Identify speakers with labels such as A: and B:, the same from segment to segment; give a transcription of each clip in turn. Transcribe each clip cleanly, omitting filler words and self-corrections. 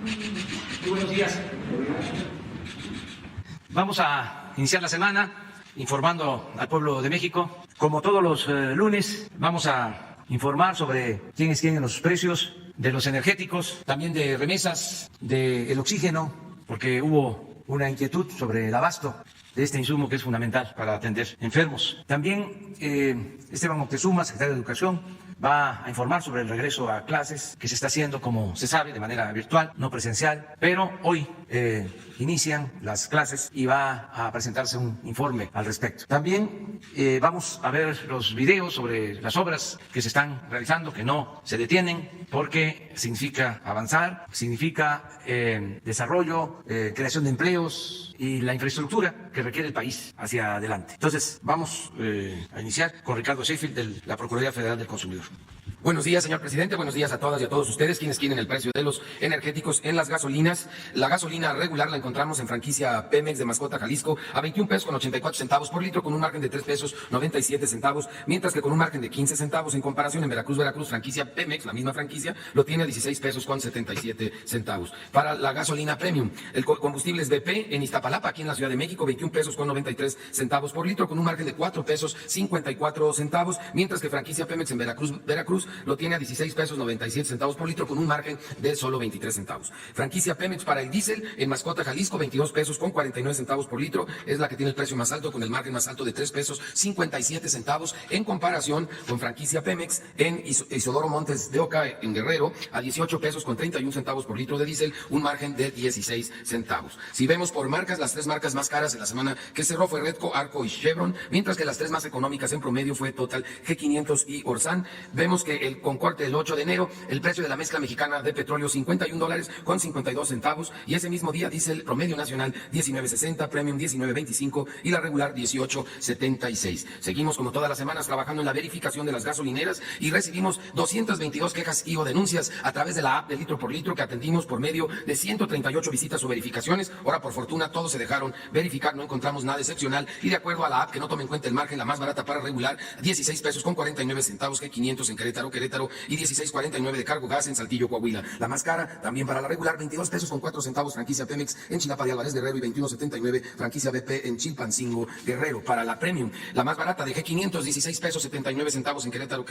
A: Muy buenos días. Vamos a iniciar la semana informando al pueblo de México. Como todos los lunes, vamos a informar sobre quién es quién en los precios de los energéticos, también de remesas, del oxígeno, porque hubo una inquietud sobre el abasto de este insumo que es fundamental para atender enfermos. También Esteban Moctezuma, secretario de Educación, va a informar sobre el regreso a clases que se está haciendo, como se sabe, de manera virtual, no presencial, pero hoy inician las clases y va a presentarse un informe al respecto. También vamos a ver los videos sobre las obras que se están realizando, que no se detienen, porque significa avanzar, significa desarrollo, creación de empleos y la infraestructura que requiere el país hacia adelante. Entonces, vamos a iniciar con Ricardo Sheffield de la Procuraduría Federal del Consumidor.
B: Buenos días, señor presidente. Buenos días a todas y a todos ustedes. Quienes quieren el precio de los energéticos en las gasolinas. La gasolina regular la encontramos en franquicia Pemex de Mascota, Jalisco, a 21 pesos con 84 centavos por litro, con un margen de 3 pesos 97 centavos, mientras que con un margen de 15 centavos en comparación en Veracruz, franquicia Pemex, la misma franquicia, lo tiene a 16 pesos con 77 centavos. Para la gasolina premium, el combustible es BP en Iztapalapa, aquí en la Ciudad de México, 21 pesos con 93 centavos por litro, con un margen de 4 pesos 54 centavos, mientras que franquicia Pemex en Veracruz lo tiene a 16 pesos 97 centavos por litro, con un margen de solo 23 centavos. Franquicia Pemex para el diésel en Mascota, Jalisco, 22 pesos con 49 centavos por litro, es la que tiene el precio más alto, con el margen más alto de 3 pesos 57 centavos, en comparación con franquicia Pemex en Isidoro Montes de Oca, en Guerrero, a 18 pesos con 31 centavos por litro de diésel, un margen de 16 centavos. Si vemos por marcas, las tres marcas más caras en la semana que cerró fue Redco, Arco y Chevron, mientras que las tres más económicas en promedio fue Total, G500 y Orsan. Vemos que con corte del 8 de enero, el precio de la mezcla mexicana de petróleo $51 con 52 centavos, y ese mismo día diésel promedio nacional 19.60, premium 19.25 y la regular 18.76. Seguimos como todas las semanas trabajando en la verificación de las gasolineras y recibimos 222 quejas y o denuncias a través de la app de litro por litro, que atendimos por medio de 138 visitas o verificaciones. Ahora, por fortuna, todos se dejaron verificar, no encontramos nada excepcional, y de acuerdo a la app, que no toma en cuenta el margen, la más barata para regular, 16 pesos con 49 centavos, G500 en Querétaro y 16.49 de cargo gas en Saltillo, Coahuila. La más cara, también para la regular, 22 pesos con 4 centavos, franquicia Pemex en Chilapa de Álvarez, Guerrero, y 21.79, franquicia BP en Chilpancingo, Guerrero. Para la premium, la más barata de G500, 16 pesos 79 centavos en Querétaro,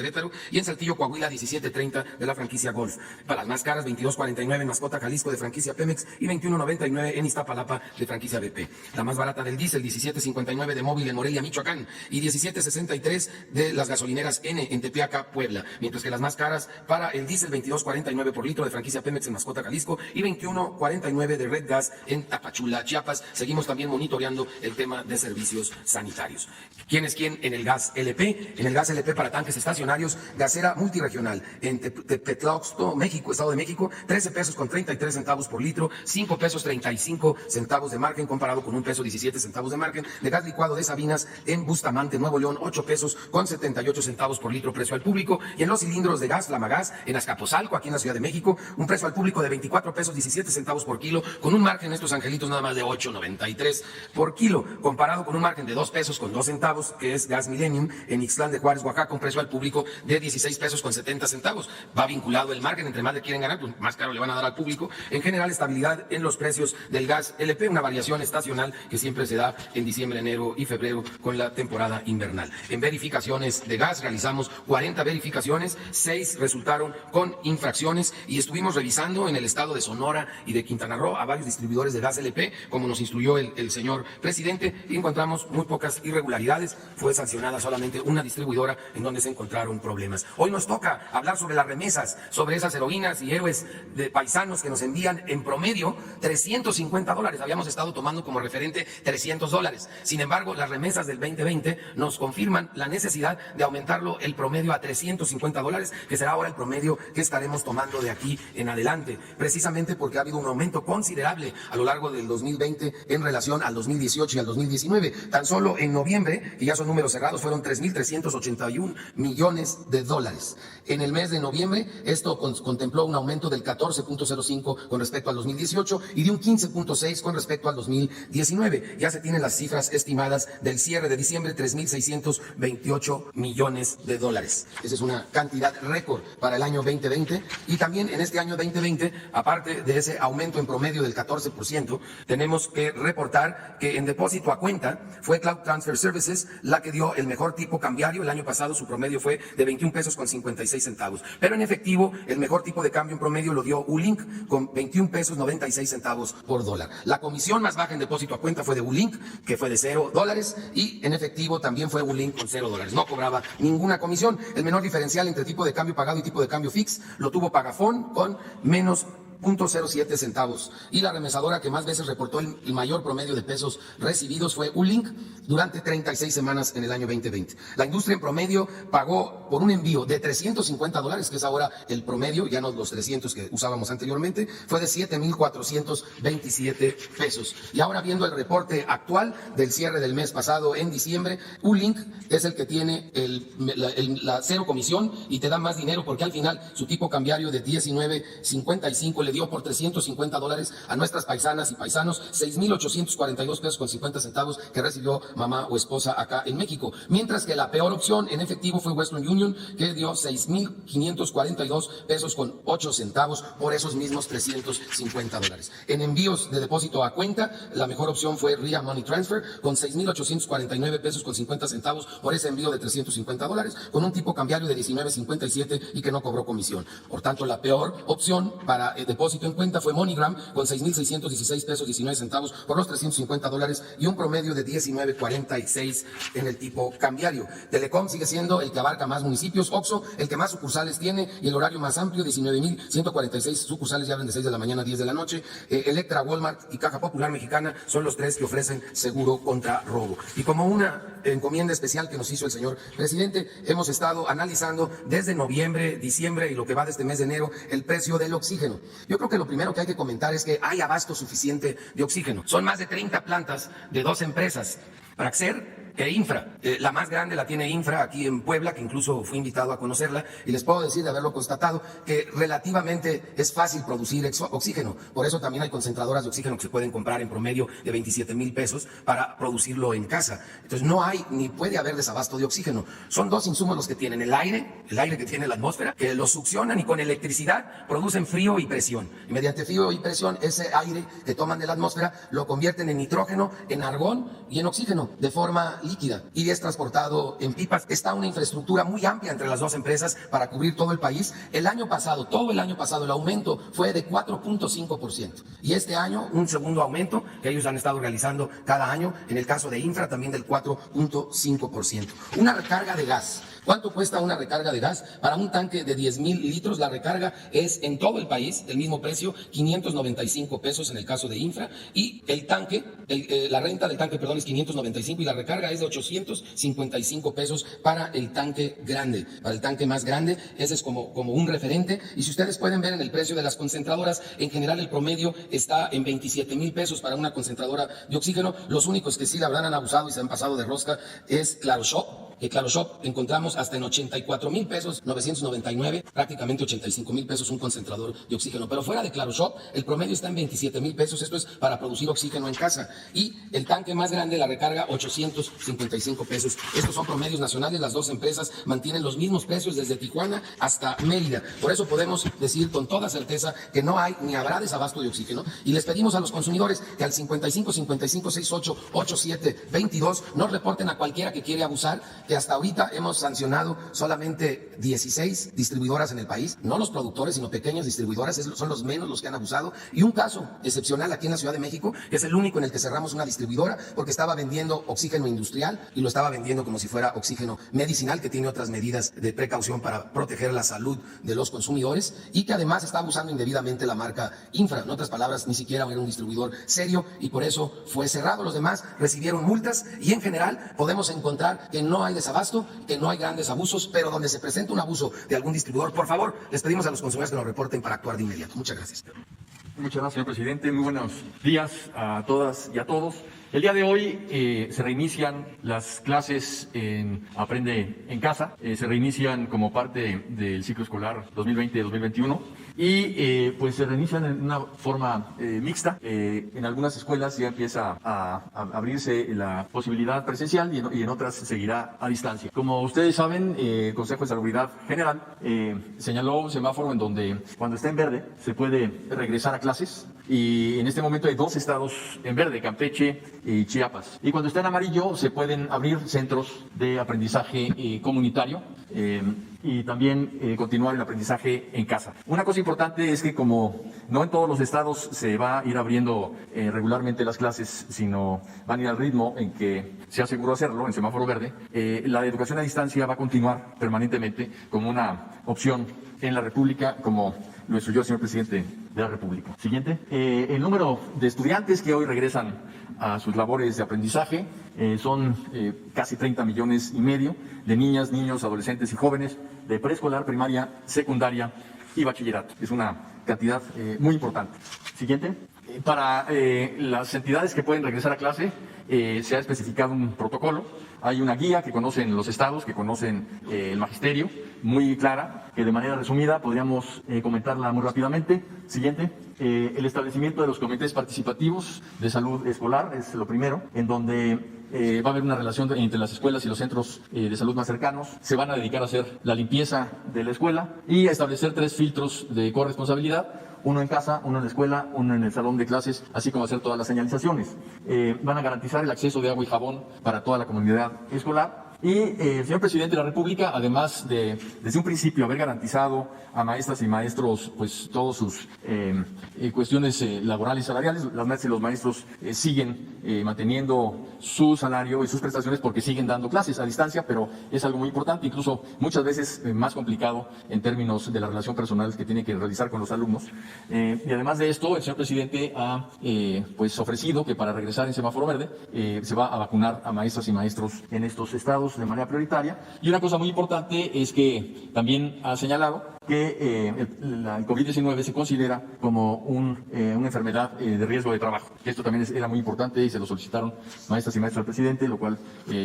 B: y en Saltillo, Coahuila, 17.30 de la franquicia Golf. Para las más caras, 22.49 en Mascota, Jalisco, de franquicia Pemex, y 21.99 en Iztapalapa, de franquicia BP. La más barata del diésel, 17.59 de Móvil en Morelia, Michoacán, y 17.63 de las gasolineras N en Tepeaca, Puebla. Mientras que las más caras para el diésel, 22.49 por litro de franquicia Pemex en Mascota, Jalisco, y 21.49 de Red Gas en Tapachula, Chiapas. Seguimos también monitoreando el tema de servicios sanitarios. ¿Quién es quién en el gas LP? En el gas LP para tanques estacionarios, gasera multirregional en Tepetlaoxto, México, Estado de México, 13 pesos con 33 centavos por litro, 5 pesos 35 centavos de margen, comparado con 1 peso 17 centavos de margen. De gas licuado de Sabinas en Bustamante, Nuevo León, 8 pesos con 78 centavos por litro, precio al público. Y en los cilindros de gas Flamagas en Azcapotzalco, aquí en la Ciudad de México, un precio al público de 24 pesos 17 centavos por kilo, con un margen, estos angelitos, nada más de 8.93 por kilo, comparado con un margen de 2 pesos con 2 centavos, que es Gas Millennium en Ixtlán de Juárez, Oaxaca, un precio al público de 16 pesos con 70 centavos. Va vinculado el margen, entre más le quieren ganar, pues más caro le van a dar al público. En general, estabilidad en los precios del gas LP, una variación estacional que siempre se da en diciembre, enero y febrero con la temporada invernal. En verificaciones de gas realizamos 40 verificaciones, 6 resultaron con infracciones, y estuvimos revisando en el estado de Sonora y de Quintana Roo a varios distribuidores de gas LP, como nos instruyó el señor presidente, y encontramos muy pocas irregularidades. Fue sancionada solamente una distribuidora en donde se encontraron problemas. Hoy nos toca hablar sobre las remesas, sobre esas heroínas y héroes de paisanos que nos envían en promedio $350. Habíamos estado tomando como referente $300. Sin embargo, las remesas del 2020 nos confirman la necesidad de aumentarlo el promedio a $350, que será ahora el promedio que estaremos tomando de aquí en adelante, precisamente porque ha habido un aumento considerable a lo largo del 2020 en relación al 2018 y al 2019. Tan solo en noviembre, que ya son números cerrados, fueron $3.381 millones. En el mes de noviembre, esto contempló un aumento del 14.05 con respecto al 2018 y de un 15.6 con respecto al 2019. Ya se tienen las cifras estimadas del cierre de diciembre, $3.628 millones. Esa es una cantidad récord para el año 2020. Y también en este año 2020, aparte de ese aumento en promedio del 14%, tenemos que reportar que en depósito a cuenta fue Cloud Transfer Services la que dio el mejor tipo cambiario. El año pasado su promedio fue de 21 pesos con 56 centavos. Pero en efectivo, el mejor tipo de cambio en promedio lo dio Ulink con 21 pesos 96 centavos por dólar. La comisión más baja en depósito a cuenta fue de Ulink, que fue de $0, y en efectivo también fue Ulink con $0. No cobraba ninguna comisión. El menor diferencial entre tipo de cambio pagado y tipo de cambio fix lo tuvo Pagafón con menos 0.07 centavos. Y la remesadora que más veces reportó el mayor promedio de pesos recibidos fue Ulink durante 36 semanas en el año 2020. La industria en promedio pagó por un envío de $350, que es ahora el promedio, ya no los 300 que usábamos anteriormente, fue de 7,427 pesos. Y ahora viendo el reporte actual del cierre del mes pasado en diciembre, Ulink es el que tiene la cero comisión y te da más dinero porque al final su tipo cambiario de 19.55 le dio por $350 a nuestras paisanas y paisanos 6,842 pesos con 50 centavos que recibió mamá o esposa acá en México. Mientras que la peor opción en efectivo fue Western Union, que dio 6,542 pesos con 8 centavos por esos mismos $350. En envíos de depósito a cuenta, la mejor opción fue RIA Money Transfer con 6,849 pesos con 50 centavos por ese envío de $350, con un tipo cambiario de 19.57 y que no cobró comisión. Por tanto, la peor opción para depósito en cuenta fue MoneyGram con 6,616 pesos 19 centavos por los $350 y un promedio de 19.46 en el tipo cambiario. Telecom sigue siendo el que abarca más municipios. Oxxo, el que más sucursales tiene y el horario más amplio, 19,146 sucursales, ya abren de 6 de la mañana a 10 de la noche. Electra, Walmart y Caja Popular Mexicana son los tres que ofrecen seguro contra robo. Y como una encomienda especial que nos hizo el señor presidente, hemos estado analizando desde noviembre, diciembre y lo que va de este mes de enero el precio del oxígeno. Yo creo que lo primero que hay que comentar es que hay abasto suficiente de oxígeno. Son más de 30 plantas de 2 empresas, Praxair e Infra. La más grande la tiene Infra aquí en Puebla, que incluso fui invitado a conocerla, y les puedo decir, de haberlo constatado, que relativamente es fácil producir oxígeno. Por eso también hay concentradoras de oxígeno que se pueden comprar en promedio de 27,000 pesos para producirlo en casa. Entonces no hay ni puede haber desabasto de oxígeno. Son 2 insumos los que tienen: el aire que tiene la atmósfera, que lo succionan y con electricidad producen frío y presión. Y mediante frío y presión, ese aire que toman de la atmósfera lo convierten en nitrógeno, en argón y en oxígeno de forma líquida y es transportado en pipas. Está una infraestructura muy amplia entre las 2 empresas para cubrir todo el país. El año pasado, todo el año pasado, el aumento fue de 4.5%. Y este año, un segundo aumento que ellos han estado realizando cada año, en el caso de Infra también del 4.5%. Una recarga de gas. ¿Cuánto cuesta una recarga de gas? Para un tanque de 10,000 litros, la recarga es en todo el país el mismo precio, 595 pesos en el caso de Infra, y el tanque, la renta del tanque, perdón, es 595 y la recarga es de 855 pesos para el tanque grande. Para el tanque más grande, ese es como un referente. Y si ustedes pueden ver en el precio de las concentradoras, en general el promedio está en 27,000 pesos para una concentradora de oxígeno. Los únicos que sí la verdad han abusado y se han pasado de rosca es ClaroShop. ClaroShop encontramos hasta en 84,000 pesos, 999, prácticamente 85,000 pesos un concentrador de oxígeno. Pero fuera de ClaroShop, el promedio está en 27,000 pesos. Esto es para producir oxígeno en casa. Y el tanque más grande, la recarga, 855 pesos. Estos son promedios nacionales. Las 2 empresas mantienen los mismos precios desde Tijuana hasta Mérida. Por eso podemos decir con toda certeza que no hay ni habrá desabasto de oxígeno. Y les pedimos a los consumidores que al 55-55-68-87-22 nos reporten a cualquiera que quiere abusar, que hasta ahorita hemos sancionado solamente 16 distribuidoras en el país, no los productores, sino pequeñas distribuidoras, son los menos los que han abusado, y un caso excepcional aquí en la Ciudad de México, que es el único en el que cerramos una distribuidora porque estaba vendiendo oxígeno industrial y lo estaba vendiendo como si fuera oxígeno medicinal, que tiene otras medidas de precaución para proteger la salud de los consumidores, y que además está abusando indebidamente la marca Infra. En otras palabras, ni siquiera era un distribuidor serio y por eso fue cerrado. Los demás recibieron multas y en general podemos encontrar que no hay desabasto, que no hay grandes abusos, pero donde se presenta un abuso de algún distribuidor, por favor, les pedimos a los consumidores que nos reporten para actuar de inmediato. Muchas gracias.
C: Muchas gracias, señor presidente. Muy buenos días a todas y a todos. El día de hoy se reinician las clases en Aprende en Casa, se reinician como parte del ciclo escolar 2020-2021 y pues se reinician en una forma mixta. En algunas escuelas ya empieza a abrirse la posibilidad presencial y en otras se seguirá a distancia. Como ustedes saben, el Consejo de Salubridad General señaló un semáforo en donde cuando está en verde se puede regresar a clases y en este momento hay 2 estados en verde, Campeche y Chiapas. Y cuando está en amarillo se pueden abrir centros de aprendizaje comunitario y también continuar el aprendizaje en casa. Una cosa importante es que como no en todos los estados se va a ir abriendo regularmente las clases, sino van a ir al ritmo en que sea seguro hacerlo, en semáforo verde, la educación a distancia va a continuar permanentemente como una opción en la República, como lo instruyó el señor presidente de la República. Siguiente. El número de estudiantes que hoy regresan a sus labores de aprendizaje son casi 30,5 millones de niñas, niños, adolescentes y jóvenes de preescolar, primaria, secundaria y bachillerato. Es una cantidad muy importante. Siguiente. Para las entidades que pueden regresar a clase se ha especificado un protocolo. Hay una guía que conocen los estados, que conocen el magisterio, muy clara, que de manera resumida podríamos comentarla muy rápidamente. Siguiente. El establecimiento de los comités participativos de salud escolar es lo primero, en donde va a haber una relación entre las escuelas y los centros de salud más cercanos. Se van a dedicar a hacer la limpieza de la escuela y a establecer 3 filtros de corresponsabilidad: uno en casa, uno en la escuela, uno en el salón de clases, así como hacer todas las señalizaciones. Van a garantizar el acceso de agua y jabón para toda la comunidad escolar. Y el señor presidente de la República, además de desde un principio haber garantizado a maestras y maestros pues todas sus cuestiones laborales y salariales, las maestras y los maestros siguen manteniendo su salario y sus prestaciones porque siguen dando clases a distancia, pero es algo muy importante, incluso muchas veces más complicado en términos de la relación personal que tiene que realizar con los alumnos. Y además de esto, el señor presidente ha pues ofrecido que para regresar en semáforo verde se va a vacunar a maestras y maestros en estos estados de manera prioritaria. Y una cosa muy importante es que también ha señalado que el COVID-19 se considera como una enfermedad de riesgo de trabajo. Esto también era muy importante y se lo solicitaron maestras y maestros al presidente, lo cual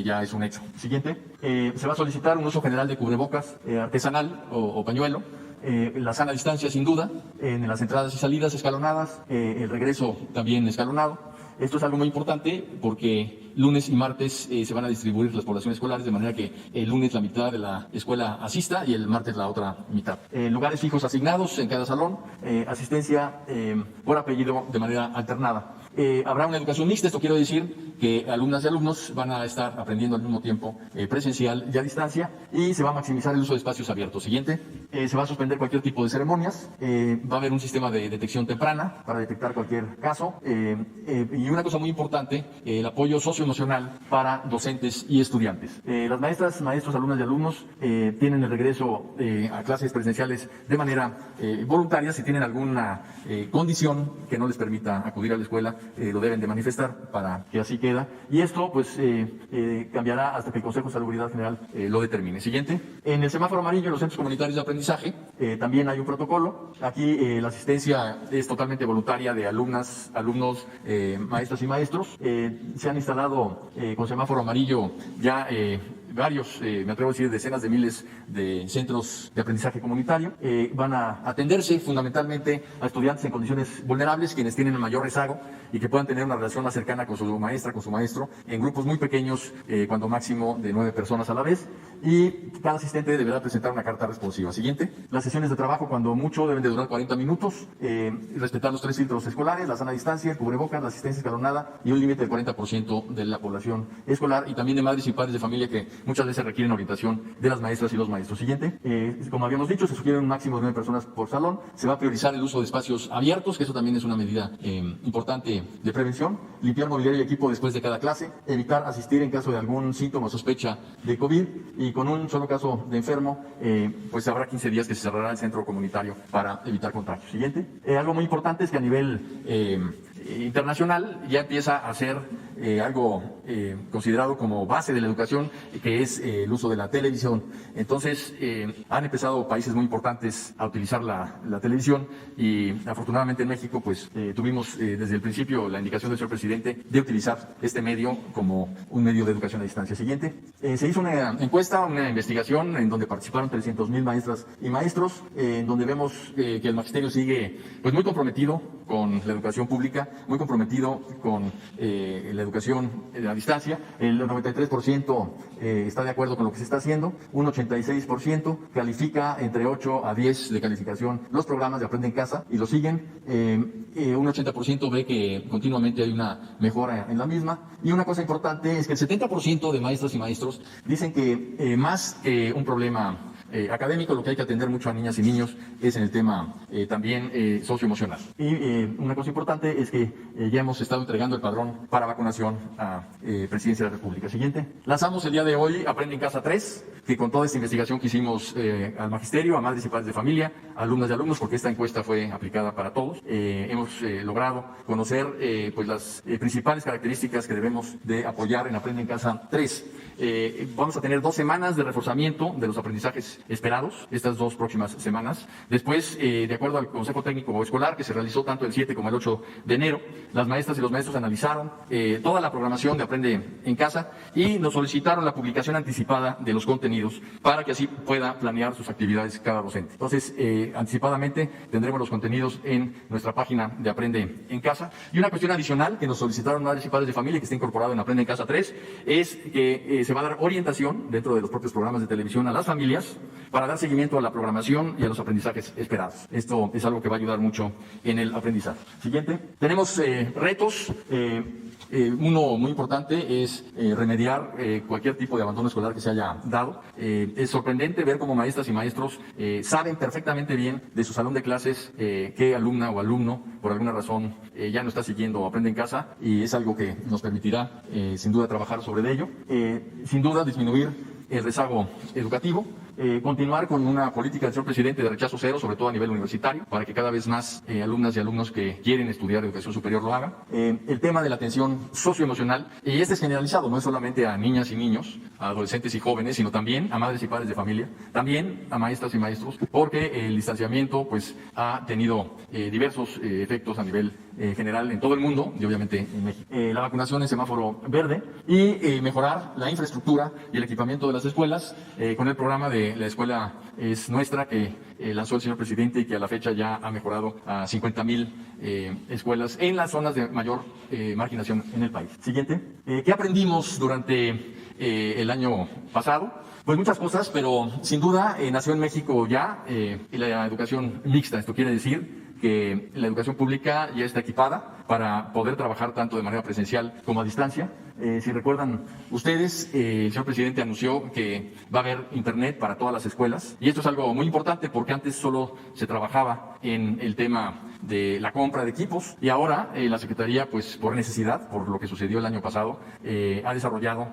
C: ya es un hecho. Siguiente. Se va a solicitar un uso general de cubrebocas artesanal o pañuelo. La sana distancia, sin duda, en las entradas y salidas escalonadas, el regreso también escalonado. Esto es algo muy importante porque lunes y martes se van a distribuir las poblaciones escolares, de manera que el lunes la mitad de la escuela asista y el martes la otra mitad. Lugares fijos asignados en cada salón, asistencia por apellido de manera alternada. Habrá una educación mixta, esto quiero decir que alumnas y alumnos van a estar aprendiendo al mismo tiempo presencial y a distancia, y se va a maximizar el uso de espacios abiertos. Siguiente. Se va a suspender cualquier tipo de ceremonias, va a haber un sistema de detección temprana para detectar cualquier caso, y una cosa muy importante, el apoyo socioemocional para docentes y estudiantes. Las maestras, maestros, alumnas y alumnos tienen el regreso a clases presenciales de manera voluntaria. Si tienen alguna condición que no les permita acudir a la escuela, lo deben de manifestar para que así queda. Y esto pues cambiará hasta que el Consejo de Salubridad General lo determine. Siguiente. En el semáforo amarillo, en los centros comunitarios de aprendizaje, también hay un protocolo. Aquí la asistencia es totalmente voluntaria de alumnas, alumnos, maestras y maestros. Se han instalado con semáforo amarillo ya varios, me atrevo a decir, decenas de miles de centros de aprendizaje comunitario. Van a atenderse fundamentalmente a estudiantes en condiciones vulnerables, quienes tienen el mayor rezago y que puedan tener una relación más cercana con su maestra, con su maestro, en grupos muy pequeños, cuando máximo de 9 personas a la vez. Y cada asistente deberá presentar una carta responsiva. Siguiente. Las sesiones de trabajo, cuando mucho, deben de durar 40 minutos, respetar los 3 filtros escolares, la sana distancia, el cubrebocas, la asistencia escalonada y un límite del 40% de la población escolar, y también de madres y padres de familia que muchas veces requieren orientación de las maestras y los maestros. Siguiente. Como habíamos dicho, se sugiere un máximo de 9 personas por salón. Se va a priorizar el uso de espacios abiertos, que eso también es una medida importante de prevención. Limpiar mobiliario y equipo después de cada clase. Evitar asistir en caso de algún síntoma o sospecha de COVID. Y con un solo caso de enfermo, pues habrá 15 días que se cerrará el centro comunitario para evitar contagios. Siguiente. Algo muy importante es que a nivel internacional ya empieza a ser algo considerado como base de la educación, que es el uso de la televisión. Entonces, han empezado países muy importantes a utilizar la televisión y afortunadamente en México pues tuvimos desde el principio la indicación del señor presidente de utilizar este medio como un medio de educación a distancia. Siguiente. Se hizo una encuesta, una investigación en donde participaron 300,000 maestras y maestros, en donde vemos que el magisterio sigue pues muy comprometido con la educación pública, muy comprometido con la educación a distancia. El 93% está de acuerdo con lo que se está haciendo, un 86% califica entre 8 a 10 de calificación los programas de Aprende en Casa y lo siguen, un 80% ve que continuamente hay una mejora en la misma, y una cosa importante es que el 70% de maestras y maestros dicen que más que un problema académico, lo que hay que atender mucho a niñas y niños es en el tema también socioemocional. Y una cosa importante es que ya hemos estado entregando el padrón para vacunación a Presidencia de la República. Siguiente. Lanzamos el día de hoy Aprende en Casa 3, que con toda esta investigación que hicimos al magisterio, a madres y padres de familia, alumnas y alumnos, porque esta encuesta fue aplicada para todos, hemos logrado conocer pues las principales características que debemos de apoyar en Aprende en Casa 3. Vamos a tener 2 semanas de reforzamiento de los aprendizajes esperados, estas 2 próximas semanas. Después, de acuerdo al Consejo Técnico Escolar, que se realizó tanto el 7 como el 8 de enero, las maestras y los maestros analizaron toda la programación de Aprende en Casa y nos solicitaron la publicación anticipada de los contenidos para que así pueda planear sus actividades cada docente. Entonces, anticipadamente tendremos los contenidos en nuestra página de Aprende en Casa. Y una cuestión adicional que nos solicitaron madres y padres de familia, que está incorporado en Aprende en Casa 3, es que se va a dar orientación dentro de los propios programas de televisión a las familias para dar seguimiento a la programación y a los aprendizajes esperados. Esto es algo que va a ayudar mucho en el aprendizaje. Siguiente. Tenemos retos. Uno muy importante es remediar cualquier tipo de abandono escolar que se haya dado. Es sorprendente ver cómo maestras y maestros saben perfectamente bien de su salón de clases qué alumna o alumno por alguna razón ya no está siguiendo Aprende en Casa, y es algo que nos permitirá sin duda trabajar sobre ello. Sin duda disminuir el rezago educativo. Continuar con una política del señor presidente de rechazo cero, sobre todo a nivel universitario, para que cada vez más alumnas y alumnos que quieren estudiar educación superior lo hagan. El tema de la atención socioemocional, y este es generalizado, no es solamente a niñas y niños, a adolescentes y jóvenes, sino también a madres y padres de familia, también a maestras y maestros, porque el distanciamiento pues ha tenido diversos efectos a nivel general en todo el mundo y obviamente en México. La vacunación en semáforo verde y mejorar la infraestructura y el equipamiento de las escuelas con el programa de La Escuela es Nuestra, que lanzó el señor presidente y que a la fecha ya ha mejorado a 50,000 escuelas en las zonas de mayor marginación en el país. Siguiente. ¿Qué aprendimos durante el año pasado? Pues muchas cosas, pero sin duda nació en México ya la educación mixta. Esto quiere decir que la educación pública ya está equipada para poder trabajar tanto de manera presencial como a distancia. Si recuerdan ustedes, el señor presidente anunció que va a haber internet para todas las escuelas, y esto es algo muy importante porque antes solo se trabajaba en el tema de la compra de equipos, y ahora la Secretaría, pues por necesidad, por lo que sucedió el año pasado, ha desarrollado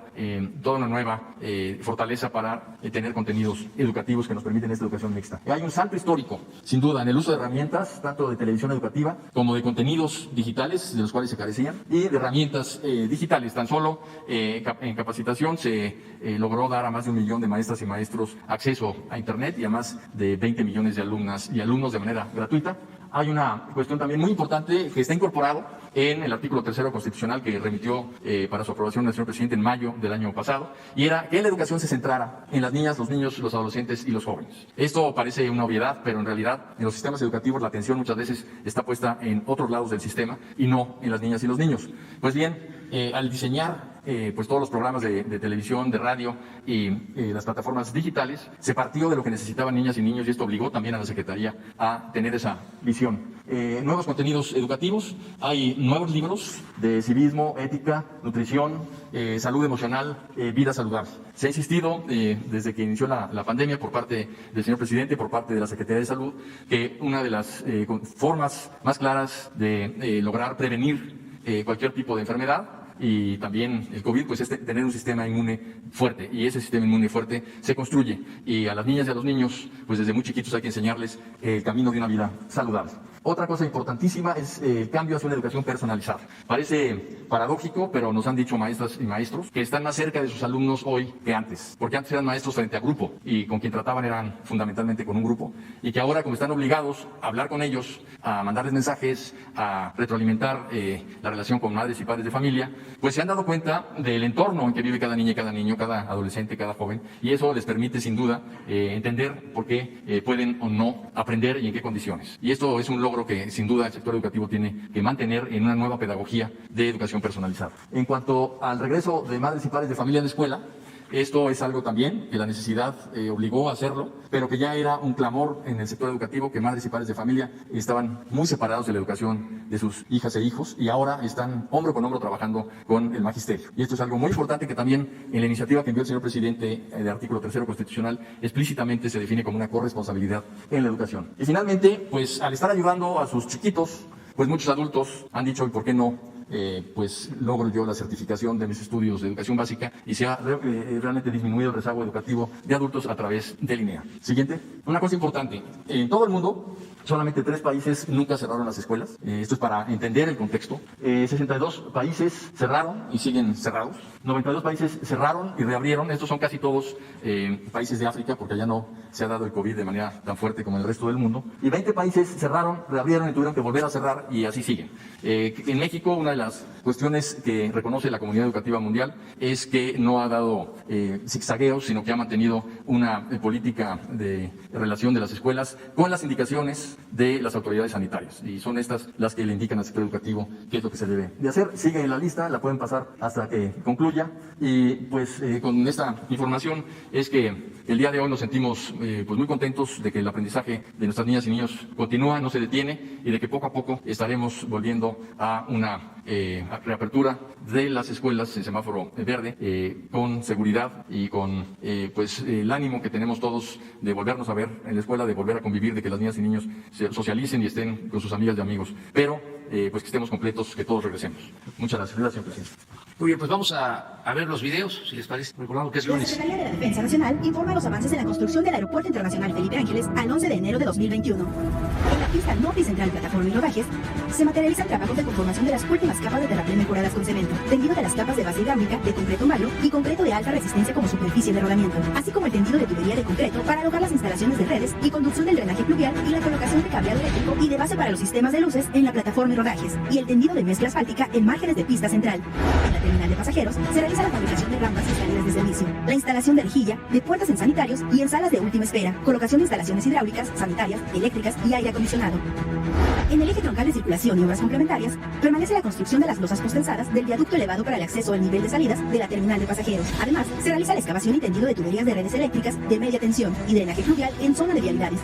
C: toda una nueva fortaleza para tener contenidos educativos que nos permiten esta educación mixta. Hay un salto histórico, sin duda, en el uso de herramientas, tanto de televisión educativa como de contenidos digitales, de los cuales se carecían, y de herramientas digitales. Tan solo en capacitación se logró dar a más de 1 millón de maestras y maestros acceso a Internet y a más de 20 millones de alumnas y alumnos de manera gratuita. Hay una cuestión también muy importante que está incorporado en el artículo 3º constitucional que remitió para su aprobación el señor presidente en mayo del año pasado, y era que la educación se centrara en las niñas, los niños, los adolescentes y los jóvenes. Esto parece una obviedad, pero en realidad en los sistemas educativos la atención muchas veces está puesta en otros lados del sistema y no en las niñas y los niños. Pues bien, al diseñar pues todos los programas de televisión, de radio y las plataformas digitales, se partió de lo que necesitaban niñas y niños, y esto obligó también a la Secretaría a tener esa visión. Nuevos contenidos educativos, hay nuevos libros de civismo, ética, nutrición, salud emocional, vida saludable. Se ha insistido desde que inició la pandemia por parte del señor presidente, por parte de la Secretaría de Salud, que una de las formas más claras de lograr prevenir cualquier tipo de enfermedad, y también el COVID, pues es tener un sistema inmune fuerte, y ese sistema inmune fuerte se construye, y a las niñas y a los niños, pues desde muy chiquitos hay que enseñarles el camino de una vida saludable. Otra cosa importantísima es el cambio hacia una educación personalizada. Parece paradójico, pero nos han dicho maestras y maestros que están más cerca de sus alumnos hoy que antes, porque antes eran maestros frente a grupo y con quien trataban eran fundamentalmente con un grupo, y que ahora, como están obligados a hablar con ellos, a mandarles mensajes, a retroalimentar la relación con madres y padres de familia, pues se han dado cuenta del entorno en que vive cada niña y cada niño, cada adolescente, cada joven, y eso les permite sin duda entender por qué pueden o no aprender y en qué condiciones. Y esto es un logro que sin duda el sector educativo tiene que mantener en una nueva pedagogía de educación personalizada. En cuanto al regreso de madres y padres de familia a la escuela, esto es algo también que la necesidad obligó a hacerlo, pero que ya era un clamor en el sector educativo, que madres y padres de familia estaban muy separados de la educación de sus hijas e hijos y ahora están hombro con hombro trabajando con el magisterio. Y esto es algo muy importante que también en la iniciativa que envió el señor presidente del artículo 3 constitucional explícitamente se define como una corresponsabilidad en la educación. Y finalmente, pues al estar ayudando a sus chiquitos, pues muchos adultos han dicho, ¿y por qué no? Pues logro yo la certificación de mis estudios de educación básica y se ha realmente disminuido el rezago educativo de adultos a través del INEA. Siguiente. Una cosa importante. En todo el mundo, solamente 3 países nunca cerraron las escuelas. Esto es para entender el contexto. 62 países cerraron y siguen cerrados. 92 países cerraron y reabrieron. Estos son casi todos países de África, porque allá no se ha dado el COVID de manera tan fuerte como en el resto del mundo. Y 20 países cerraron, reabrieron y tuvieron que volver a cerrar y así siguen. En México, una de las cuestiones que reconoce la comunidad educativa mundial es que no ha dado zigzagueos, sino que ha mantenido una política de relación de las escuelas con las indicaciones de las autoridades sanitarias. Y son estas las que le indican al sector educativo qué es lo que se debe de hacer. Sigue en la lista, la pueden pasar hasta que concluya. Y pues con esta información es que el día de hoy nos sentimos pues muy contentos de que el aprendizaje de nuestras niñas y niños continúa, no se detiene, y de que poco a poco estaremos volviendo a una reapertura de las escuelas en semáforo verde con seguridad y con pues el ánimo que tenemos todos de volvernos a ver en la escuela, de volver a convivir, de que las niñas y niños se socialicen y estén con sus amigas y amigos, pero pues que estemos completos, que todos regresemos. Muchas gracias. Gracias, presidente.
A: Muy bien, pues vamos a ver los videos, si les parece. Recordando que es lunes.
D: La Secretaría de la Defensa Nacional informa los avances en la construcción del Aeropuerto Internacional Felipe Ángeles al 11 de enero de 2021. En la pista norte y central plataforma y rodajes, se materializan trabajos de conformación de las últimas capas de terraplén mejoradas con cemento, tendido de las capas de base hidráulica, de concreto malo y concreto de alta resistencia como superficie de rodamiento, así como el tendido de tubería de concreto para alojar las instalaciones de redes y conducción del drenaje pluvial y la colocación de cableado eléctrico y de base para los sistemas de luces en la plataforma y rodajes, y el tendido de mezcla asfáltica en márgenes de pista central. En la terminal de pasajeros se realiza la fabricación de rampas y escaleras de servicio, la instalación de rejilla, de puertas en sanitarios y en salas de última espera, colocación de instalaciones hidráulicas, sanitarias, eléctricas y aire acondicionado. En el eje troncal de circulación y obras complementarias, permanece la construcción de las losas postensadas del viaducto elevado para el acceso al nivel de salidas de la terminal de pasajeros. Además, se realiza la excavación y tendido de tuberías de redes eléctricas de media tensión y drenaje fluvial en zona de vialidades.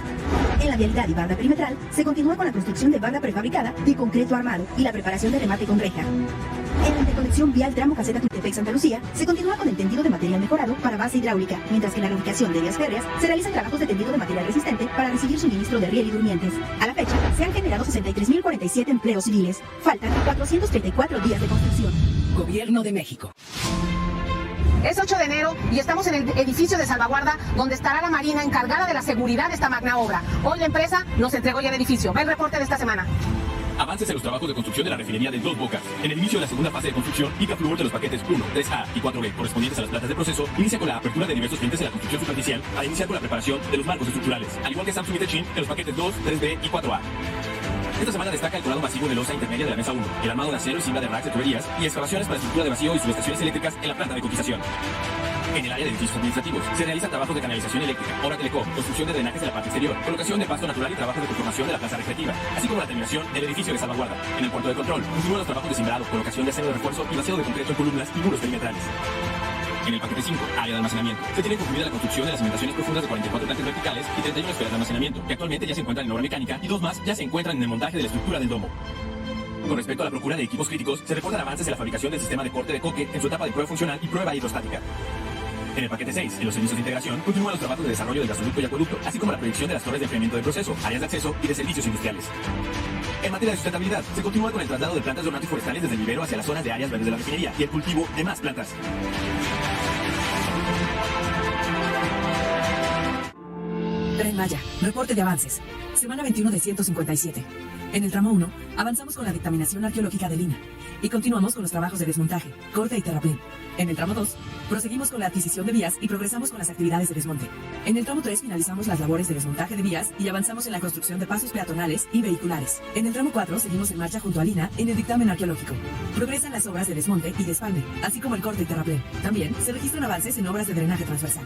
D: En la vialidad y barda perimetral, se continúa con la construcción de barda prefabricada de concreto armado y la preparación de remate con reja. En la interconexión vial tramo Caseta Tultepec-Santa Lucía, se continúa con el tendido de material mejorado para base hidráulica, mientras que en la reubicación de vías férreas se realizan trabajos de tendido de material resistente para recibir suministro de riel y durmientes. A la fecha, se han generado 63.047 empleos civiles. Faltan 434 días de construcción.
E: Gobierno de México.
F: Es 8 de enero y estamos en el edificio de salvaguarda donde estará la Marina encargada de la seguridad de esta magna obra. Hoy la empresa nos entregó ya el edificio. Va el reporte de esta semana.
G: Avances en los trabajos de construcción de la refinería de Dos Bocas. En el inicio de la segunda fase de construcción, Icafluor de los paquetes 1, 3A y 4B correspondientes a las plantas de proceso inicia con la apertura de diversos frentes en la construcción superficial para iniciar con la preparación de los marcos estructurales, al igual que Samsung y Techin en los paquetes 2, 3B y 4A. Esta semana destaca el colado masivo de losa intermedia de la mesa 1, el armado de acero y cinta de racks de tuberías y excavaciones para estructura de vacío y subestaciones eléctricas en la planta de cotización. En el área de edificios administrativos, se realizan trabajos de canalización eléctrica, obra telecom, construcción de drenajes de la parte exterior, colocación de pasto natural y trabajos de conformación de la plaza recreativa, así como la terminación del edificio de salvaguarda. En el puerto de control, continúan los trabajos de cimbrado, colocación de acero de refuerzo y vaciado de concreto en columnas y muros perimetrales. En el paquete 5, área de almacenamiento, se tiene concluida la construcción de las cimentaciones profundas de 44 tanques verticales y 31 esferas de almacenamiento, que actualmente ya se encuentran en obra mecánica y 2 más ya se encuentran en el montaje de la estructura del domo. Con respecto a la procura de equipos críticos, se reportan avances en la fabricación del sistema de corte de coque en su etapa de prueba funcional y prueba hidrostática. En el paquete 6, en los servicios de integración, continúan los trabajos de desarrollo del gasoducto y acueducto, así como la proyección de las torres de enfriamiento de proceso, áreas de acceso y de servicios industriales. En materia de sustentabilidad, se continúa con el traslado de plantas de ornatos forestales desde el vivero hacia las zonas de áreas verdes de la refinería y el cultivo de más plantas.
E: Tren Maya, reporte de avances. Semana 21 de 157. En el tramo 1, avanzamos con la dictaminación arqueológica de Lina y continuamos con los trabajos de desmontaje, corte y terraplén. En el tramo 2, proseguimos con la adquisición de vías y progresamos con las actividades de desmonte. En el tramo 3, finalizamos las labores de desmontaje de vías y avanzamos en la construcción de pasos peatonales y vehiculares. En el tramo 4, seguimos en marcha junto a Lina en el dictamen arqueológico. Progresan las obras de desmonte y despalme, así como el corte y terraplén. También se registran avances en obras de drenaje transversal.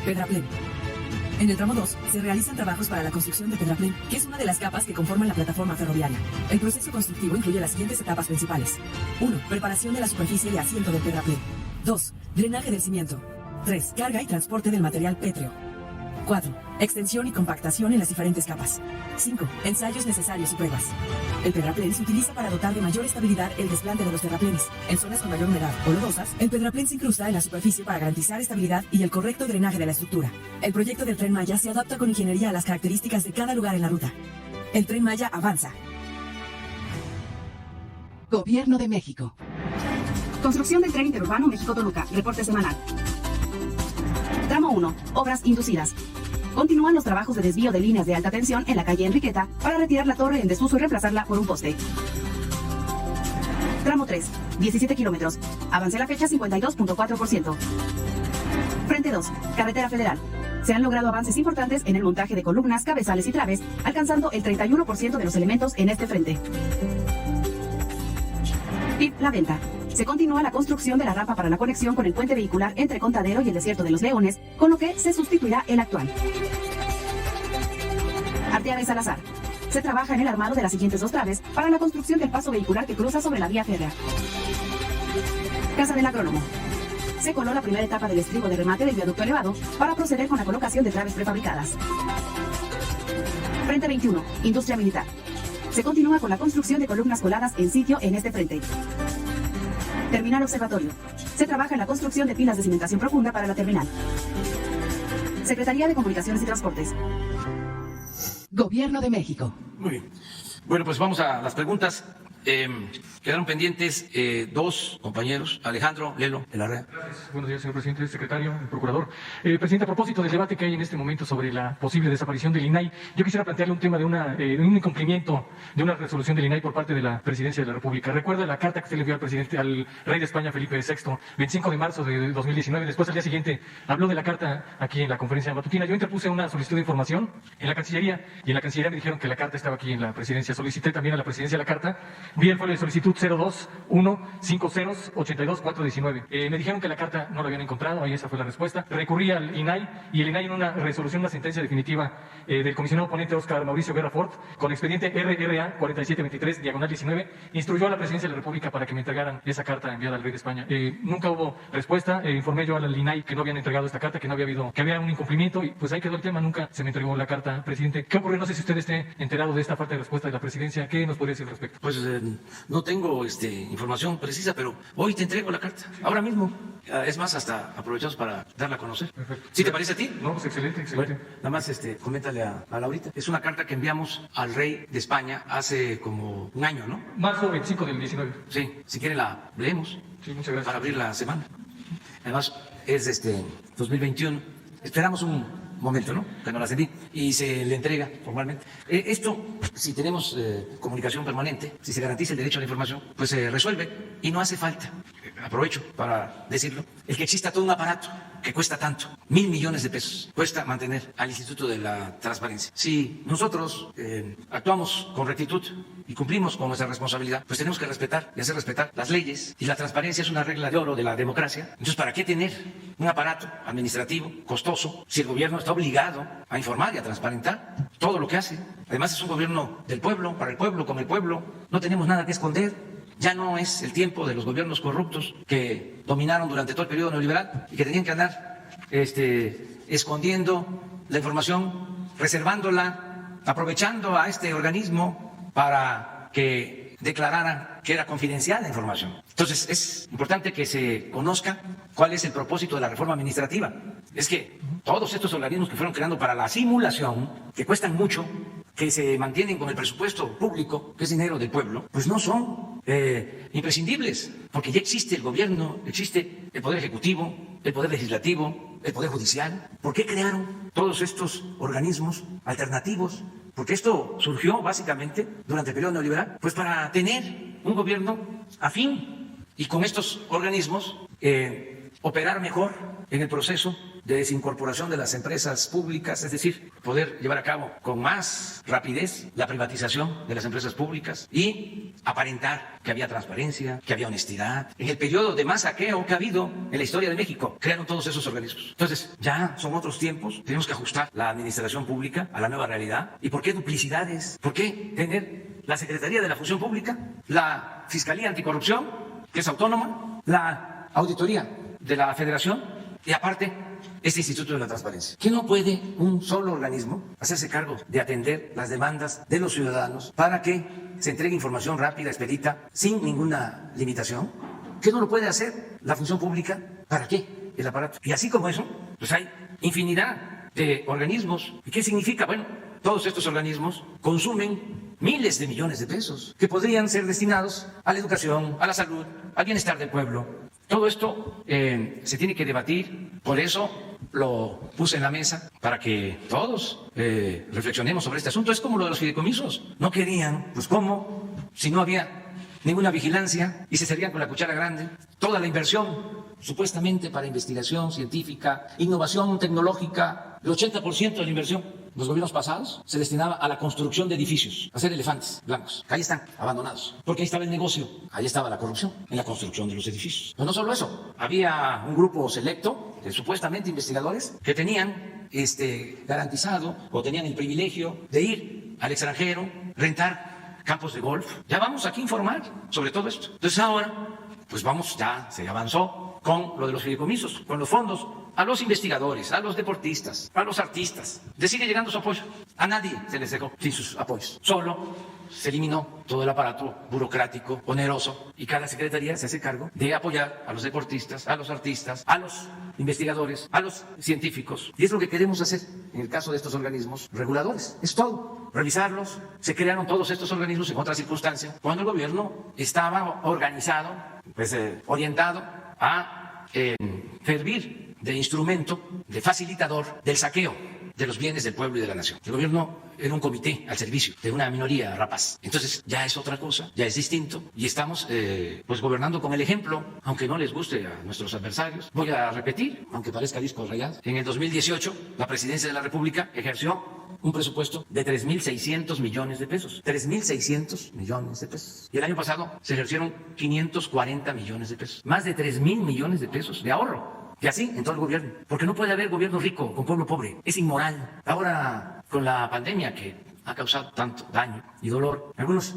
E: Pedraplén. En el tramo 2, se realizan trabajos para la construcción de pedraplén, que es una de las capas que conforman la plataforma ferroviaria. El proceso constructivo incluye las siguientes etapas principales. 1. Preparación de la superficie y asiento del pedraplén. 2. Drenaje del cimiento. 3. Carga y transporte del material pétreo. 4. Extensión y compactación en las diferentes capas. 5. Ensayos necesarios y pruebas. El pedraplén se utiliza para dotar de mayor estabilidad el desplante de los terraplenes. En zonas con mayor humedad o lodosas, el pedraplén se incrusta en la superficie para garantizar estabilidad y el correcto drenaje de la estructura. El proyecto del Tren Maya se adapta con ingeniería a las características de cada lugar en la ruta. El Tren Maya avanza.
D: Gobierno de México.
F: Construcción del tren interurbano México-Toluca. Reporte semanal. Tramo 1. Obras inducidas. Continúan los trabajos de desvío de líneas de alta tensión en la calle Enriqueta para retirar la torre en desuso y reemplazarla por un poste. Tramo 3. 17 kilómetros. Avance la fecha 52.4%. Frente 2. Carretera Federal. Se han logrado avances importantes en el montaje de columnas, cabezales y traves, alcanzando el 31% de los elementos en este frente. PIB La Venta. Se continúa la construcción de la rampa para la conexión con el puente vehicular entre Contadero y el Desierto de los Leones, con lo que se sustituirá el actual. Arteaga y Salazar. Se trabaja en el armado de las siguientes dos traves para la construcción del paso vehicular que cruza sobre la vía férrea. Casa del Agrónomo. Se coló la primera etapa del estribo de remate del viaducto elevado para proceder con la colocación de traves prefabricadas. Frente 21. Industria Militar. Se continúa con la construcción de columnas coladas en sitio en este frente. Terminal Observatorio. Se trabaja en la construcción de pilas de cimentación profunda para la terminal. Secretaría de Comunicaciones y Transportes.
D: Gobierno de México.
A: Muy bien. Bueno, pues vamos a las preguntas. Quedaron pendientes dos compañeros, Alejandro Lelo de la Red.
H: Gracias. Buenos días, señor presidente, secretario, procurador. Presidente, a propósito del debate que hay en este momento sobre la posible desaparición del INAI, yo quisiera plantearle un tema de un incumplimiento de una resolución del INAI por parte de la Presidencia de la República. Recuerda la carta que usted le envió al presidente, al rey de España, Felipe VI, 25 de marzo de 2019. Después, al día siguiente, habló de la carta aquí en la conferencia matutina. Yo interpuse una solicitud de información en la Cancillería y en la Cancillería me dijeron que la carta estaba aquí en la Presidencia. Solicité también a la Presidencia la carta. Vi el folio de solicitud 02-150-82-419. Me dijeron que la carta no la habían encontrado, ahí esa fue la respuesta. Recurrí al INAI y el INAI en una resolución, una sentencia definitiva del comisionado ponente Óscar Mauricio Guerra Fort, con expediente RRA 4723-19, instruyó a la Presidencia de la República para que me entregaran esa carta enviada al rey de España. Nunca hubo respuesta, informé yo al INAI que no habían entregado esta carta, que no había habido, que había un incumplimiento y pues ahí quedó el tema, nunca se me entregó la carta, presidente. ¿Qué ocurrió? No sé si usted esté enterado de esta falta de respuesta de la Presidencia. ¿Qué nos podría decir al respecto?
A: Pues no tengo información precisa, pero hoy te entrego la carta, ahora mismo. Es más, hasta aprovechamos para darla a conocer.
H: Perfecto.
A: ¿Sí te parece a ti?
H: No, pues excelente, excelente.
A: Bueno, nada más coméntale a Laurita. Es una carta que enviamos al rey de España hace como un año, ¿no?
H: Marzo 25 del 19.
A: Sí, si quieren la leemos.
H: Sí, muchas gracias.
A: Para abrir la semana. Además, es 2021. Esperamos un momento, ¿no? Que nos las envíe y se le entrega formalmente. Esto, si tenemos comunicación permanente, si se garantiza el derecho a la información, pues se resuelve y no hace falta, aprovecho para decirlo, el que exista todo un aparato que cuesta tanto, 1.000 millones de pesos, cuesta mantener al Instituto de la Transparencia. Si nosotros actuamos con rectitud y cumplimos con nuestra responsabilidad, pues tenemos que respetar y hacer respetar las leyes, y la transparencia es una regla de oro de la democracia. Entonces, ¿para qué tener un aparato administrativo costoso si el gobierno está obligado a informar y a transparentar todo lo que hace? Además, es un gobierno del pueblo, para el pueblo, con el pueblo. No tenemos nada que esconder. Ya no es el tiempo de los gobiernos corruptos que dominaron durante todo el periodo neoliberal y que tenían que andar escondiendo la información, reservándola, aprovechando a este organismo para que declararan que era confidencial la información. Entonces, es importante que se conozca cuál es el propósito de la reforma administrativa. Es que todos estos organismos que fueron creando para la simulación, que cuestan mucho, que se mantienen con el presupuesto público, que es dinero del pueblo, pues no son imprescindibles, porque ya existe el gobierno, existe el Poder Ejecutivo, el Poder Legislativo, el Poder Judicial. ¿Por qué crearon todos estos organismos alternativos porque esto surgió básicamente durante el periodo neoliberal, pues para tener un gobierno afín y con estos organismos operar mejor en el proceso de desincorporación de las empresas públicas, es decir, poder llevar a cabo con más rapidez la privatización de las empresas públicas y aparentar que había transparencia, que había honestidad. En el periodo de más saqueo que ha habido en la historia de México, crearon todos esos organismos. Entonces, ya son otros tiempos, tenemos que ajustar la administración pública a la nueva realidad. ¿Y por qué duplicidades? ¿Por qué tener la Secretaría de la Función Pública, la Fiscalía Anticorrupción, que es autónoma, la Auditoría de la Federación y aparte este Instituto de la Transparencia? ¿Qué no puede un solo organismo hacerse cargo de atender las demandas de los ciudadanos para que se entregue información rápida, expedita, sin ninguna limitación? ¿Qué no lo puede hacer la función pública? ¿Para qué el aparato? Y así como eso, pues hay infinidad de organismos. ¿Y qué significa? Bueno, todos estos organismos consumen miles de millones de pesos que podrían ser destinados a la educación, a la salud, al bienestar del pueblo. Todo esto se tiene que debatir, por eso lo puse en la mesa, para que todos reflexionemos sobre este asunto. Es como lo de los fideicomisos. No querían, pues ¿cómo? Si no había ninguna vigilancia y se servían con la cuchara grande. Toda la inversión, supuestamente para investigación científica, innovación tecnológica, el 80% de la inversión de los gobiernos pasados se destinaba a la construcción de edificios, a hacer elefantes blancos. Ahí están, abandonados. Porque ahí estaba el negocio, ahí estaba la corrupción, en la construcción de los edificios. Pero no solo eso, había un grupo selecto de supuestamente investigadores que tenían garantizado o tenían el privilegio de ir al extranjero, rentar campos de golf. Ya vamos aquí a informar sobre todo esto. Entonces ahora, pues vamos, ya se avanzó con lo de los fideicomisos, con los fondos, a los investigadores, a los deportistas, a los artistas. Les sigue llegando su apoyo. A nadie se les dejó sin sus apoyos. Solo se eliminó todo el aparato burocrático, oneroso, y cada secretaría se hace cargo de apoyar a los deportistas, a los artistas, a los investigadores, a los científicos. Y es lo que queremos hacer en el caso de estos organismos reguladores. Es todo. Revisarlos. Se crearon todos estos organismos en otra circunstancia, cuando el gobierno estaba organizado, pues orientado a servir de instrumento, de facilitador del saqueo de los bienes del pueblo y de la nación. El gobierno era un comité al servicio de una minoría rapaz. Entonces ya es otra cosa, ya es distinto y estamos pues gobernando con el ejemplo, aunque no les guste a nuestros adversarios. Voy a repetir, aunque parezca disco rayado. En el 2018 la presidencia de la República ejerció un presupuesto de 3.600 millones de pesos. 3.600 millones de pesos. Y el año pasado se ejercieron 540 millones de pesos. Más de 3.000 millones de pesos de ahorro. Y así en todo el gobierno. Porque no puede haber gobierno rico con pueblo pobre. Es inmoral. Ahora, con la pandemia que ha causado tanto daño y dolor, algunos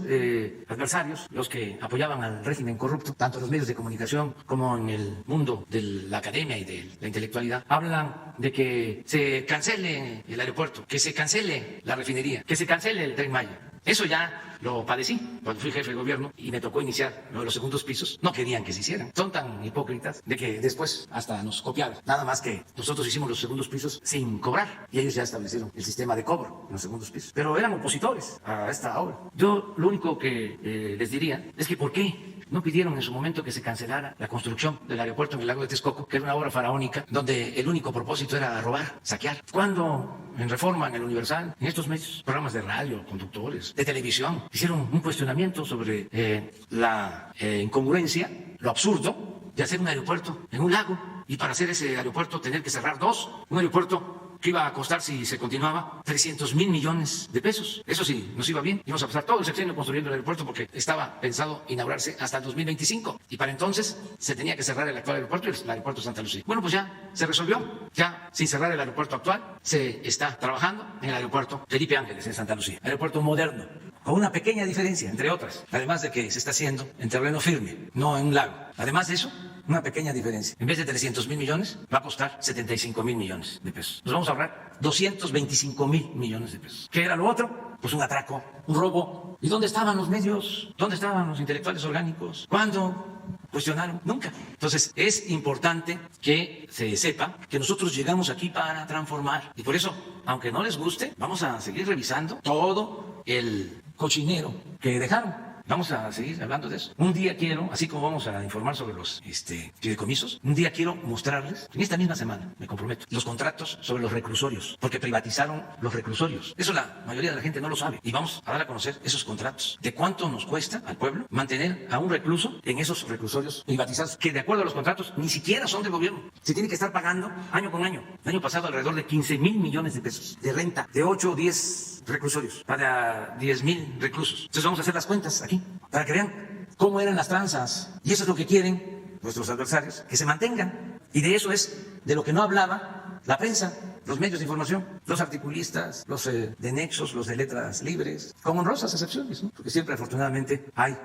A: adversarios, los que apoyaban al régimen corrupto, tanto en los medios de comunicación como en el mundo de la academia y de la intelectualidad, hablan de que se cancele el aeropuerto, que se cancele la refinería, que se cancele el Tren Maya. Eso ya lo padecí cuando fui jefe de gobierno y me tocó iniciar lo de los segundos pisos. No querían que se hicieran. Son tan hipócritas de que después hasta nos copiaron. Nada más que nosotros hicimos los segundos pisos sin cobrar y ellos ya establecieron el sistema de cobro en los segundos pisos. Pero eran opositores a esta obra. Yo lo único que les diría es que ¿por qué no pidieron en su momento que se cancelara la construcción del aeropuerto en el lago de Texcoco, que era una obra faraónica donde el único propósito era robar, saquear? Cuando en Reforma, en el Universal, en estos medios, programas de radio, conductores, de televisión, hicieron un cuestionamiento sobre la incongruencia, lo absurdo de hacer un aeropuerto en un lago y para hacer ese aeropuerto tener que cerrar dos, un aeropuerto que iba a costar, si se continuaba, 300.000 millones de pesos. Eso sí, nos iba bien. Íbamos a pasar todo el sexenio construyendo el aeropuerto porque estaba pensado inaugurarse hasta el 2025. Y para entonces se tenía que cerrar el actual aeropuerto y el aeropuerto de Santa Lucía. Bueno, pues ya se resolvió. Ya sin cerrar el aeropuerto actual, se está trabajando en el aeropuerto Felipe Ángeles en Santa Lucía. Aeropuerto moderno, con una pequeña diferencia, entre otras. Además de que se está haciendo en terreno firme, no en un lago. Además de eso, una pequeña diferencia. En vez de 300.000 millones, va a costar 75.000 millones de pesos. Nos vamos a ahorrar 225.000 millones de pesos. ¿Qué era lo otro? Pues un atraco, un robo. ¿Y dónde estaban los medios? ¿Dónde estaban los intelectuales orgánicos? ¿Cuándo cuestionaron? Nunca. Entonces, es importante que se sepa que nosotros llegamos aquí para transformar. Y por eso, aunque no les guste, vamos a seguir revisando todo el cochinero que dejaron Vamos a seguir hablando de eso. Un día quiero, así como vamos a informar sobre los fideicomisos, un día quiero mostrarles, en esta misma semana, me comprometo, los contratos sobre los reclusorios, porque privatizaron los reclusorios. Eso la mayoría de la gente no lo sabe. Y vamos a dar a conocer esos contratos. ¿De cuánto nos cuesta al pueblo mantener a un recluso en esos reclusorios privatizados? Que de acuerdo a los contratos ni siquiera son del gobierno. Se tiene que estar pagando año con año. El año pasado alrededor de 15,000 millones de pesos de renta de 8 o 10 reclusorios para 10,000 reclusos. Entonces vamos a hacer las cuentas aquí para que vean cómo eran las tranzas. Y eso es lo que quieren nuestros adversarios, que se mantengan. Y de eso es de lo que no hablaba la prensa, los medios de información, los articulistas, los de nexos, los de letras libres, con honrosas excepciones, ¿no? Porque siempre afortunadamente hay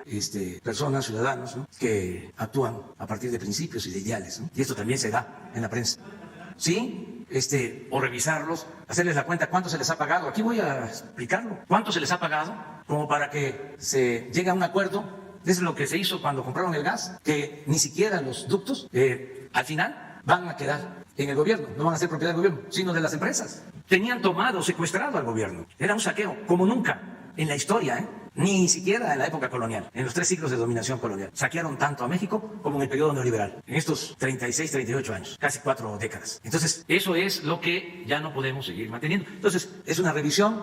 A: personas, ciudadanos, ¿no?, que actúan a partir de principios y de ideales, ¿no? Y esto también se da en la prensa. ¿Sí? O revisarlos, hacerles la cuenta cuánto se les ha pagado. Aquí voy a explicarlo. ¿Cuánto se les ha pagado? Como para que se llegue a un acuerdo. Es lo que se hizo cuando compraron el gas, que ni siquiera los ductos al final van a quedar en el gobierno, no van a ser propiedad del gobierno, sino de las empresas. Tenían tomado, secuestrado al gobierno. Era un saqueo, como nunca en la historia, ni siquiera en la época colonial, en los 3 siglos de dominación colonial. Saquearon tanto a México como en el periodo neoliberal, en estos 36, 38 años, casi 4 décadas. Entonces, eso es lo que ya no podemos seguir manteniendo. Entonces, es una revisión,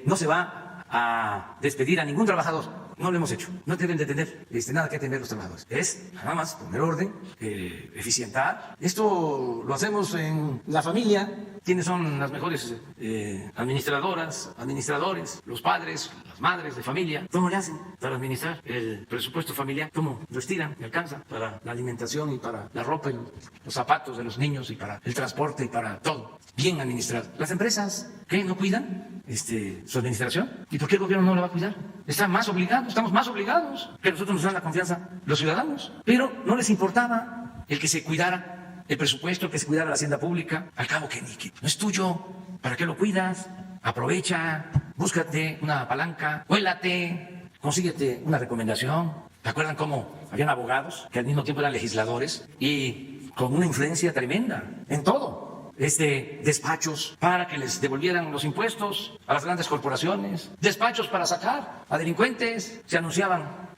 A: no se va a despedir a ningún trabajador. No lo hemos hecho. No deben de tener nada que temer los trabajadores. Es nada más poner orden, eficientar. Esto lo hacemos en la familia. ¿Quiénes son las mejores administradoras, administradores? Los padres, las madres de familia. ¿Cómo le hacen para administrar el presupuesto familiar? ¿Cómo lo estiran? ¿Le alcanza para la alimentación y para la ropa y los zapatos de los niños y para el transporte y para todo? Bien administrado. Las empresas, ¿qué? ¿No cuidan su administración? ¿Y por qué el gobierno no la va a cuidar? Está más obligado, estamos más obligados, que nosotros nos dan la confianza los ciudadanos. Pero no les importaba el que se cuidara el presupuesto, que se cuidara la hacienda pública. Al cabo que no es tuyo, ¿para qué lo cuidas? Aprovecha, búscate una palanca, cuélate, consíguete una recomendación. ¿Te acuerdan cómo habían abogados que al mismo tiempo eran legisladores y con una influencia tremenda en todo? Despachos para que les devolvieran los impuestos a las grandes corporaciones, despachos para sacar a delincuentes. Se anunciaban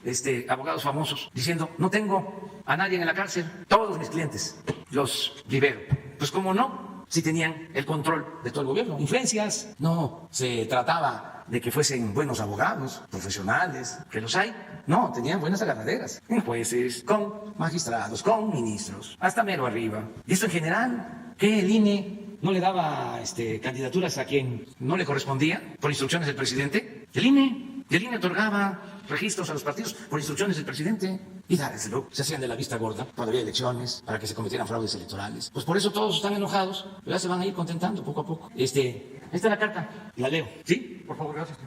A: abogados famosos diciendo: no tengo a nadie en la cárcel, todos mis clientes los libero. Pues cómo no, si tenían el control de todo el gobierno. Influencias. No se trataba de que fuesen buenos abogados, profesionales, que los hay. No, tenían buenas agarraderas, con jueces, con magistrados, con ministros, hasta mero arriba. Y esto en general. ¿Que el INE no le daba candidaturas a quien no le correspondía por instrucciones del presidente? El INE otorgaba registros a los partidos por instrucciones del presidente. Y desde luego se hacían de la vista gorda cuando había elecciones para que se cometieran fraudes electorales. Pues por eso todos están enojados, pero ya se van a ir contentando poco a poco. Esta es la carta, la leo. ¿Sí?
H: Por favor, gracias.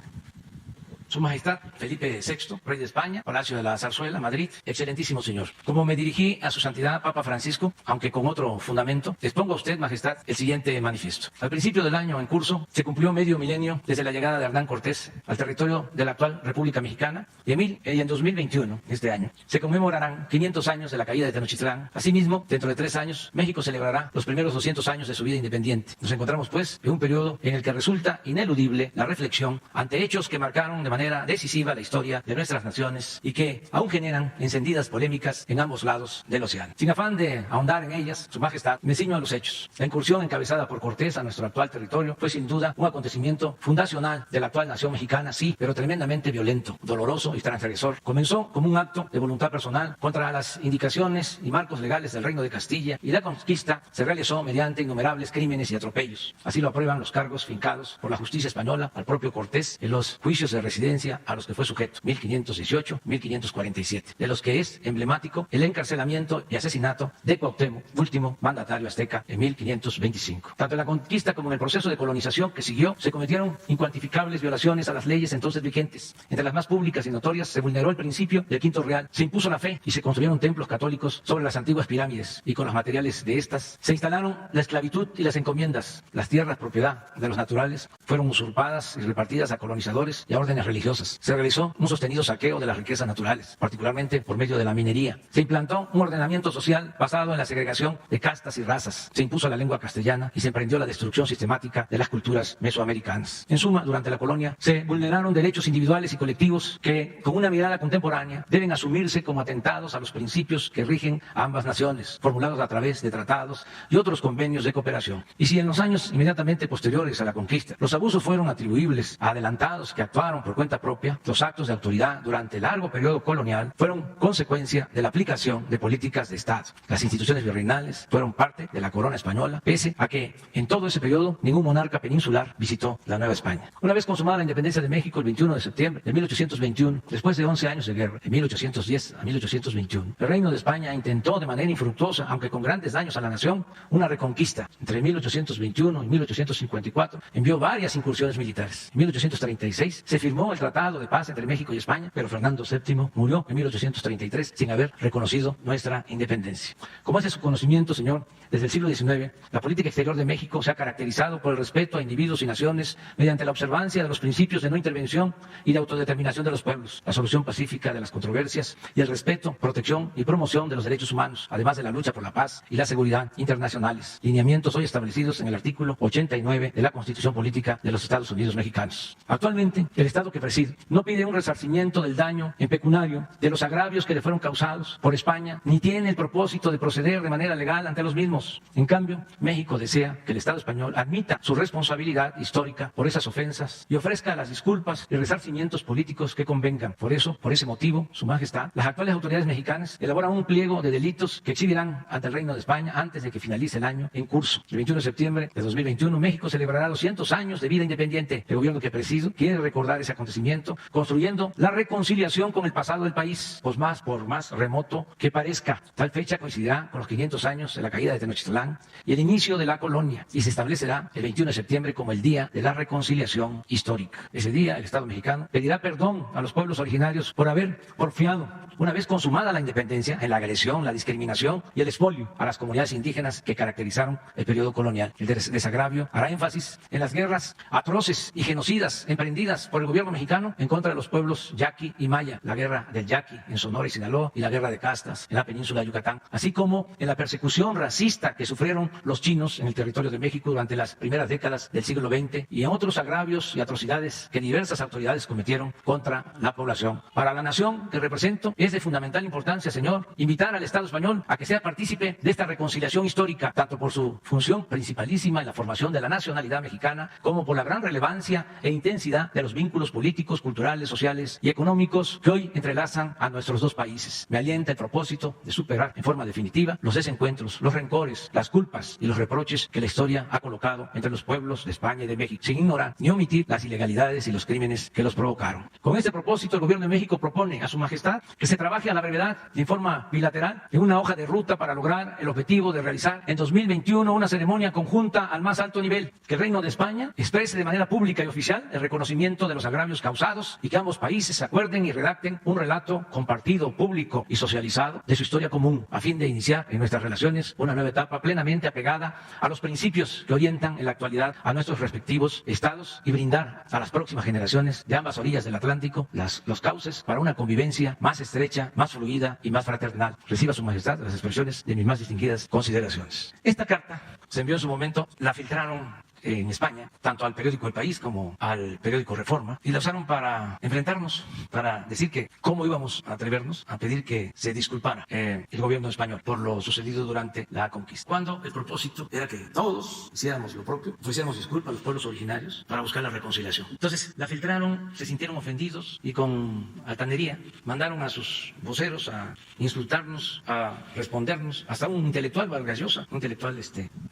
A: Su Majestad Felipe VI, Rey de España, Palacio de la Zarzuela, Madrid. Excelentísimo señor, como me dirigí a su santidad Papa Francisco, aunque con otro fundamento, expongo a usted, Majestad, el siguiente manifiesto. Al principio del año en curso, se cumplió medio milenio desde la llegada de Hernán Cortés al territorio de la actual República Mexicana y en 2021, este año, se conmemorarán 500 años de la caída de Tenochtitlán. Asimismo, dentro de 3 años, México celebrará los primeros 200 años de su vida independiente. Nos encontramos, pues, en un periodo en el que resulta ineludible la reflexión ante hechos que marcaron de manera decisiva la historia de nuestras naciones y que aún generan encendidas polémicas en ambos lados del océano. Sin afán de ahondar en ellas, Su Majestad, me ciño a los hechos. La incursión encabezada por Cortés a nuestro actual territorio fue sin duda un acontecimiento fundacional de la actual nación mexicana, sí, pero tremendamente violento, doloroso y transgresor. Comenzó como un acto de voluntad personal contra las indicaciones y marcos legales del Reino de Castilla, y la conquista se realizó mediante innumerables crímenes y atropellos. Así lo aprueban los cargos fincados por la justicia española al propio Cortés en los juicios de residencia a los que fue sujeto, 1518, 1547, de los que es emblemático el encarcelamiento y asesinato de Cuauhtémoc, último mandatario azteca, en 1525. Tanto en la conquista como en el proceso de colonización que siguió, se cometieron incuantificables violaciones a las leyes entonces vigentes. Entre las más públicas y notorias, se vulneró el principio del Quinto Real, se impuso la fe y se construyeron templos católicos sobre las antiguas pirámides, y con los materiales de estas se instalaron la esclavitud y las encomiendas. Las tierras propiedad de los naturales fueron usurpadas y repartidas a colonizadores y a órdenes religiosas. religiosas. Se realizó un sostenido saqueo de las riquezas naturales, particularmente por medio de la minería. Se implantó un ordenamiento social basado en la segregación de castas y razas. Se impuso la lengua castellana y se emprendió la destrucción sistemática de las culturas mesoamericanas. En suma, durante la colonia se vulneraron derechos individuales y colectivos que, con una mirada contemporánea, deben asumirse como atentados a los principios que rigen a ambas naciones, formulados a través de tratados y otros convenios de cooperación. Y si en los años inmediatamente posteriores a la conquista los abusos fueron atribuibles a adelantados que actuaron por cuenta propia, los actos de autoridad durante el largo periodo colonial fueron consecuencia de la aplicación de políticas de Estado. Las instituciones virreinales fueron parte de la corona española, pese a que en todo ese periodo ningún monarca peninsular visitó la Nueva España. Una vez consumada la independencia de México el 21 de septiembre de 1821, después de 11 años de guerra, de 1810 a 1821, el Reino de España intentó de manera infructuosa, aunque con grandes daños a la nación, una reconquista. Entre 1821 y 1854 envió varias incursiones militares. En 1836 se firmó el Tratado de Paz entre México y España, pero Fernando VII murió en 1833 sin haber reconocido nuestra independencia. Como es de su conocimiento, señor, desde el siglo XIX, la política exterior de México se ha caracterizado por el respeto a individuos y naciones mediante la observancia de los principios de no intervención y de autodeterminación de los pueblos, la solución pacífica de las controversias y el respeto, protección y promoción de los derechos humanos, además de la lucha por la paz y la seguridad internacionales, lineamientos hoy establecidos en el artículo 89 de la Constitución Política de los Estados Unidos Mexicanos. Actualmente, el Estado que presido no pide un resarcimiento del daño en pecuniario de los agravios que le fueron causados por España, ni tiene el propósito de proceder de manera legal ante los mismos. En cambio, México desea que el Estado español admita su responsabilidad histórica por esas ofensas y ofrezca las disculpas y resarcimientos políticos que convengan. Por ese motivo, Su Majestad, las actuales autoridades mexicanas elaboran un pliego de delitos que exhibirán ante el Reino de España antes de que finalice el año en curso. El 21 de septiembre de 2021, México celebrará 200 años de vida independiente. El gobierno que presido quiere recordar ese acontecimiento, construyendo la reconciliación con el pasado del país, pues por más remoto que parezca. Tal fecha coincidirá con los 500 años de la caída de Tenochtitlán y el inicio de la colonia, y se establecerá el 21 de septiembre como el Día de la Reconciliación Histórica. Ese día, el Estado mexicano pedirá perdón a los pueblos originarios por haber porfiado, una vez consumada la independencia, en la agresión, la discriminación y el expolio a las comunidades indígenas que caracterizaron el periodo colonial. El desagravio hará énfasis en las guerras atroces y genocidas emprendidas por el gobierno mexicano en contra de los pueblos yaqui y maya, la guerra del Yaqui en Sonora y Sinaloa y la guerra de castas en la península de Yucatán, así como en la persecución racista que sufrieron los chinos en el territorio de México durante las primeras décadas del siglo XX y en otros agravios y atrocidades que diversas autoridades cometieron contra la población. Para la nación que represento es de fundamental importancia, señor, invitar al Estado español a que sea partícipe de esta reconciliación histórica, tanto por su función principalísima en la formación de la nacionalidad mexicana, como por la gran relevancia e intensidad de los vínculos políticos, culturales, sociales y económicos que hoy entrelazan a nuestros dos países. Me alienta el propósito de superar en forma definitiva los desencuentros, los rencores, las culpas y los reproches que la historia ha colocado entre los pueblos de España y de México, sin ignorar ni omitir las ilegalidades y los crímenes que los provocaron. Con este propósito, el Gobierno de México propone a Su Majestad que se trabaje a la brevedad y en forma bilateral en una hoja de ruta para lograr el objetivo de realizar en 2021 una ceremonia conjunta al más alto nivel, que el Reino de España exprese de manera pública y oficial el reconocimiento de los agravios causados y que ambos países se acuerden y redacten un relato compartido, público y socializado de su historia común, a fin de iniciar en nuestras relaciones una nueva etapa plenamente apegada a los principios que orientan en la actualidad a nuestros respectivos estados y brindar a las próximas generaciones de ambas orillas del Atlántico los cauces para una convivencia más estrecha, más fluida y más fraternal. Reciba Su Majestad las expresiones de mis más distinguidas consideraciones. Esta carta se envió en su momento, la filtraron en España, tanto al periódico El País como al periódico Reforma, y la usaron para enfrentarnos, para decir que cómo íbamos a atrevernos a pedir que se disculpara el gobierno español por lo sucedido durante la conquista, cuando el propósito era que todos hiciéramos lo propio, ofreciéramos disculpas a los pueblos originarios para buscar la reconciliación. Entonces la filtraron, se sintieron ofendidos y con altanería mandaron a sus voceros a insultarnos, a respondernos, hasta un intelectual, Vargas Llosa, un intelectual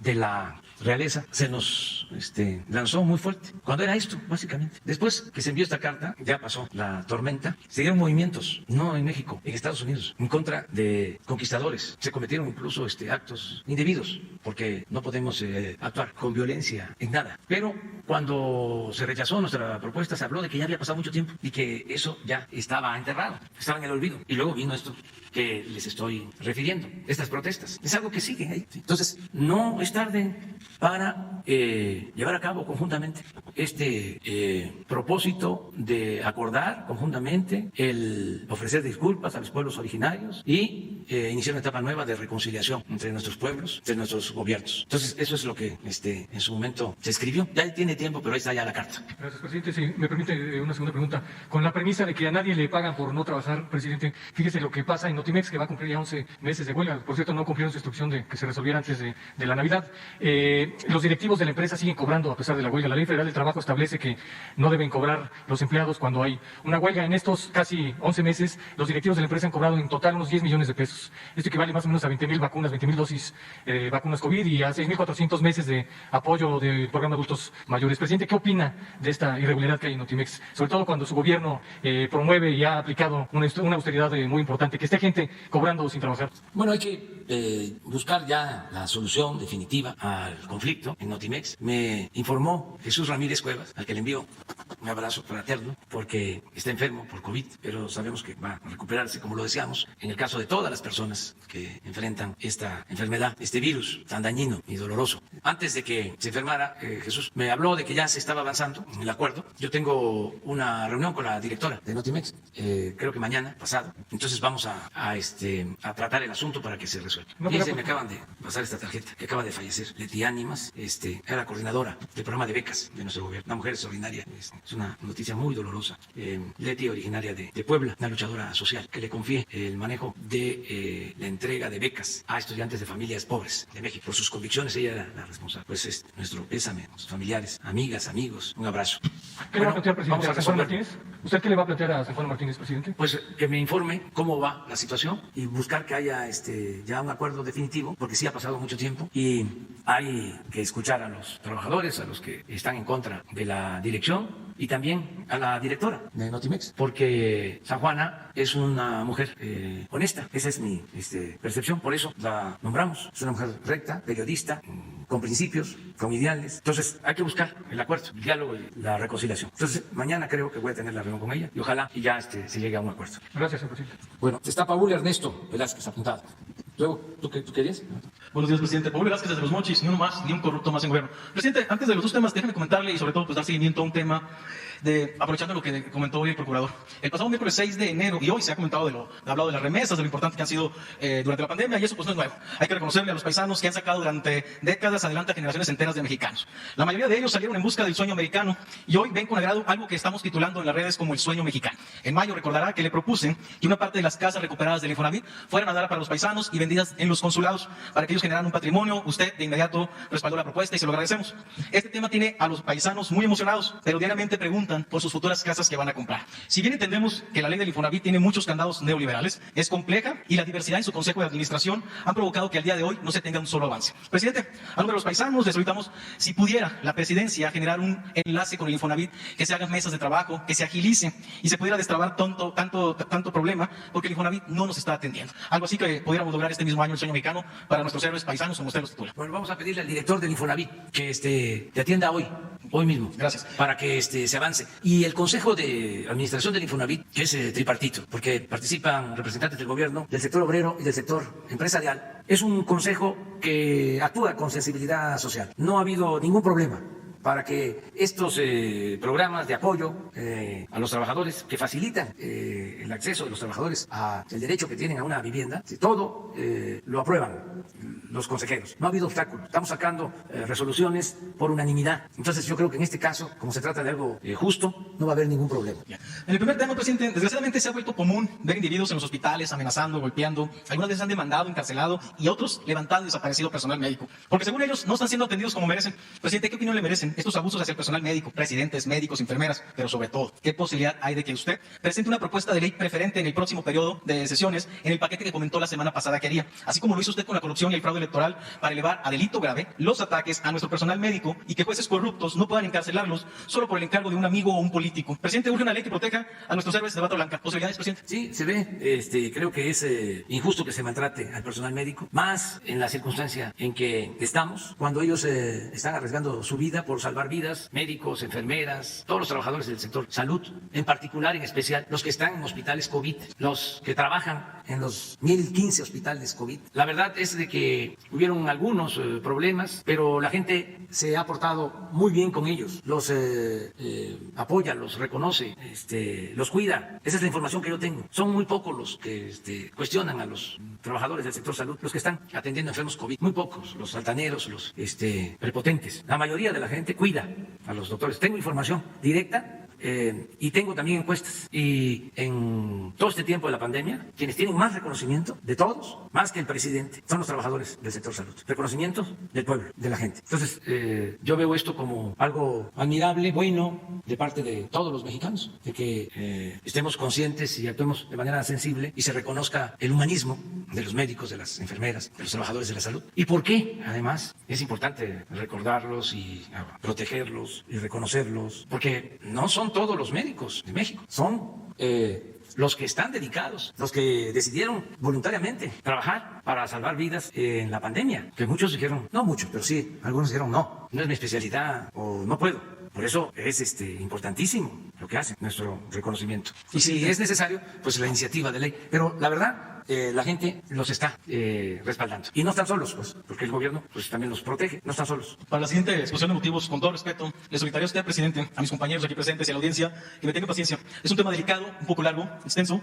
A: de la realeza, se nos lanzó muy fuerte. Cuando era esto, básicamente. Después que se envió esta carta, ya pasó la tormenta, se dieron movimientos, no en México, en Estados Unidos, en contra de conquistadores. Se cometieron incluso actos indebidos, porque no podemos actuar con violencia en nada. Pero cuando se rechazó nuestra propuesta, se habló de que ya había pasado mucho tiempo y que eso ya estaba enterrado, estaba en el olvido. Y luego vino esto que les estoy refiriendo, estas protestas. Es algo que sigue ahí. Entonces, no es tarde para llevar a cabo conjuntamente este propósito de acordar conjuntamente el ofrecer disculpas a los pueblos originarios y iniciar una etapa nueva de reconciliación entre nuestros pueblos, entre nuestros gobiernos. Entonces, eso es lo que en su momento se escribió. Ya tiene tiempo, pero ahí está ya la carta.
H: Gracias, presidente. Si me permite una segunda pregunta. Con la premisa de que a nadie le pagan por no trabajar, presidente, fíjese lo que pasa en Notimex, que va a cumplir ya 11 meses de huelga. Por cierto, no cumplieron su instrucción de que se resolviera antes de la Navidad. Los directivos de la empresa siguen cobrando a pesar de la huelga. La Ley Federal del Trabajo establece que no deben cobrar los empleados cuando hay una huelga. En estos casi 11 meses, los directivos de la empresa han cobrado en total unos 10 millones de pesos. Esto equivale más o menos a 20,000 vacunas, 20,000 dosis de vacunas COVID y a 6,400 meses de apoyo del programa de adultos mayores. Presidente, ¿qué opina de esta irregularidad que hay en Notimex? Sobre todo cuando su gobierno promueve y ha aplicado una austeridad muy importante, que esté gente cobrando sin trabajar.
A: Bueno, hay que buscar ya la solución definitiva al conflicto en Notimex. Me informó Jesús Ramírez Cuevas, al que le envío un abrazo fraterno, porque está enfermo por COVID, pero sabemos que va a recuperarse, como lo deseamos, en el caso de todas las personas que enfrentan esta enfermedad, este virus tan dañino y doloroso. Antes de que se enfermara, Jesús me habló de que ya se estaba avanzando en el acuerdo. Yo tengo una reunión con la directora de Notimex, creo que mañana pasado. Entonces vamos a tratar el asunto para que se resuelva. Fíjense, me acaban de pasar esta tarjeta, que acaba de fallecer. Leti Ánimas, era coordinadora del programa de becas de nuestro gobierno. Una mujer extraordinaria. Es una noticia muy dolorosa. Leti, originaria de Puebla, una luchadora social, que le confié el manejo de la entrega de becas a estudiantes de familias pobres de México. Por sus convicciones, ella era la responsable. Pues nuestro pésame, nuestros familiares, amigas, amigos, un abrazo.
H: ¿Qué le va a plantear, presidente, a San Juan Martínez? ¿Usted qué le va a plantear a San Juan Martínez, presidente?
A: Pues que me informe cómo va la situación y buscar que haya ya un acuerdo definitivo, porque sí ha pasado mucho tiempo y hay que escuchar a los trabajadores, a los que están en contra de la dirección y también a la directora de Notimex, porque San Juana es una mujer honesta. Esa es mi percepción, por eso la nombramos. Es una mujer recta, periodista, con principios, con ideales. Entonces hay que buscar el acuerdo, el diálogo y la reconciliación. Entonces mañana creo que voy a tener la reunión con ella y ojalá y ya se llegue a un acuerdo.
H: Gracias, señor presidente.
A: Bueno, está Paul Ernesto Velázquez apuntado. Luego, ¿tú querías?
G: Buenos días, presidente. Paul Velázquez desde Los Mochis, ni uno más, ni un corrupto más en gobierno. Presidente, antes de los dos temas, déjame comentarle y sobre todo pues dar seguimiento a un tema aprovechando lo que comentó hoy el procurador. El pasado miércoles 6 de enero, y hoy se ha comentado hablado de las remesas, de lo importante que han sido durante la pandemia, y eso pues no es nuevo. Hay que reconocerle a los paisanos que han sacado durante décadas adelante a generaciones enteras de mexicanos. La mayoría de ellos salieron en busca del sueño americano, y hoy ven con agrado algo que estamos titulando en las redes como el sueño mexicano. En mayo recordará que le propuse que una parte de las casas recuperadas del Infonavit fueran a dar para los paisanos y vendidas en los consulados, para que ellos generaran un patrimonio. Usted de inmediato respaldó la propuesta y se lo agradecemos. Este tema tiene a los paisanos muy emocionados, pero diariamente preguntan por sus futuras casas que van a comprar. Si bien entendemos que la ley del Infonavit tiene muchos candados neoliberales, es compleja y la diversidad en su consejo de administración han provocado que al día de hoy no se tenga un solo avance. Presidente, a nombre de los paisanos les solicitamos si pudiera la presidencia generar un enlace con el Infonavit, que se hagan mesas de trabajo, que se agilice y se pudiera destrabar tanto problema, porque el Infonavit no nos está atendiendo. Algo así que pudiéramos lograr este mismo año el sueño mexicano para nuestros héroes paisanos, como usted los titula.
A: Bueno, vamos a pedirle al director del Infonavit que te atienda hoy mismo.
B: Gracias.
A: Para que se avance. Y el Consejo de Administración del Infonavit, que es tripartito, porque participan representantes del gobierno, del sector obrero y del sector empresarial, es un consejo que actúa con sensibilidad social. No ha habido ningún problema para que estos programas de apoyo a los trabajadores, que facilitan el acceso de los trabajadores al derecho que tienen a una vivienda, todo lo aprueban los consejeros. No ha habido obstáculos. Estamos sacando resoluciones por unanimidad. Entonces yo creo que en este caso, como se trata de algo justo, no va a haber ningún problema.
G: En el primer tema, presidente, desgraciadamente se ha vuelto común ver individuos en los hospitales amenazando, golpeando. Algunas veces han demandado, encarcelado y otros levantado y desaparecido personal médico. Porque según ellos no están siendo atendidos como merecen. Presidente, ¿qué opinión le merecen estos abusos hacia el personal médico, presidentes, médicos, enfermeras? Pero sobre todo, ¿qué posibilidad hay de que usted presente una propuesta de ley preferente en el próximo periodo de sesiones en el paquete que comentó la semana pasada que haría? Así como lo hizo usted con la corrupción y el fraude electoral, para elevar a delito grave los ataques a nuestro personal médico y que jueces corruptos no puedan encarcelarlos solo por el encargo de un amigo o un político. Presidente, urge una ley que proteja a nuestros héroes de bata blanca. ¿Posibilidades, presidente?
A: Sí, se ve. Creo que es injusto que se maltrate al personal médico, más en la circunstancia en que estamos, cuando ellos están arriesgando su vida por salvar vidas, médicos, enfermeras, todos los trabajadores del sector salud, en particular, en especial, los que están en hospitales COVID, los que trabajan en los 1015 hospitales COVID. La verdad es de que que hubieron algunos problemas, pero la gente se ha portado muy bien con ellos, los apoya, los reconoce, los cuida. Esa es la información que yo tengo. Son muy pocos los que cuestionan a los trabajadores del sector salud, los que están atendiendo enfermos COVID, muy pocos, los altaneros, los prepotentes. La mayoría de la gente cuida a los doctores. Tengo información directa. Y tengo también encuestas. Y en todo este tiempo de la pandemia, quienes tienen más reconocimiento de todos, más que el presidente, son los trabajadores del sector salud. Reconocimiento del pueblo, de la gente. Entonces, yo veo esto como algo admirable, bueno, de parte de todos los mexicanos, de que estemos conscientes y actuemos de manera sensible y se reconozca el humanismo de los médicos, de las enfermeras, de los trabajadores de la salud. ¿Y por qué? Además, es importante recordarlos y protegerlos y reconocerlos, porque no son todos los médicos de México, son los que están dedicados, los que decidieron voluntariamente trabajar para salvar vidas en la pandemia, que muchos dijeron, no muchos, pero sí, algunos dijeron, no es mi especialidad o no puedo. Por eso es importantísimo lo que hace nuestro reconocimiento. Y si es necesario, pues la iniciativa de ley. Pero la verdad, la gente los está respaldando. Y no están solos, pues, porque el gobierno pues también los protege, no están solos.
I: Para la siguiente exposición de motivos, con todo respeto, le solicitaría a usted, presidente, a mis compañeros aquí presentes y a la audiencia, que me tengan paciencia. Es un tema delicado, un poco largo, extenso.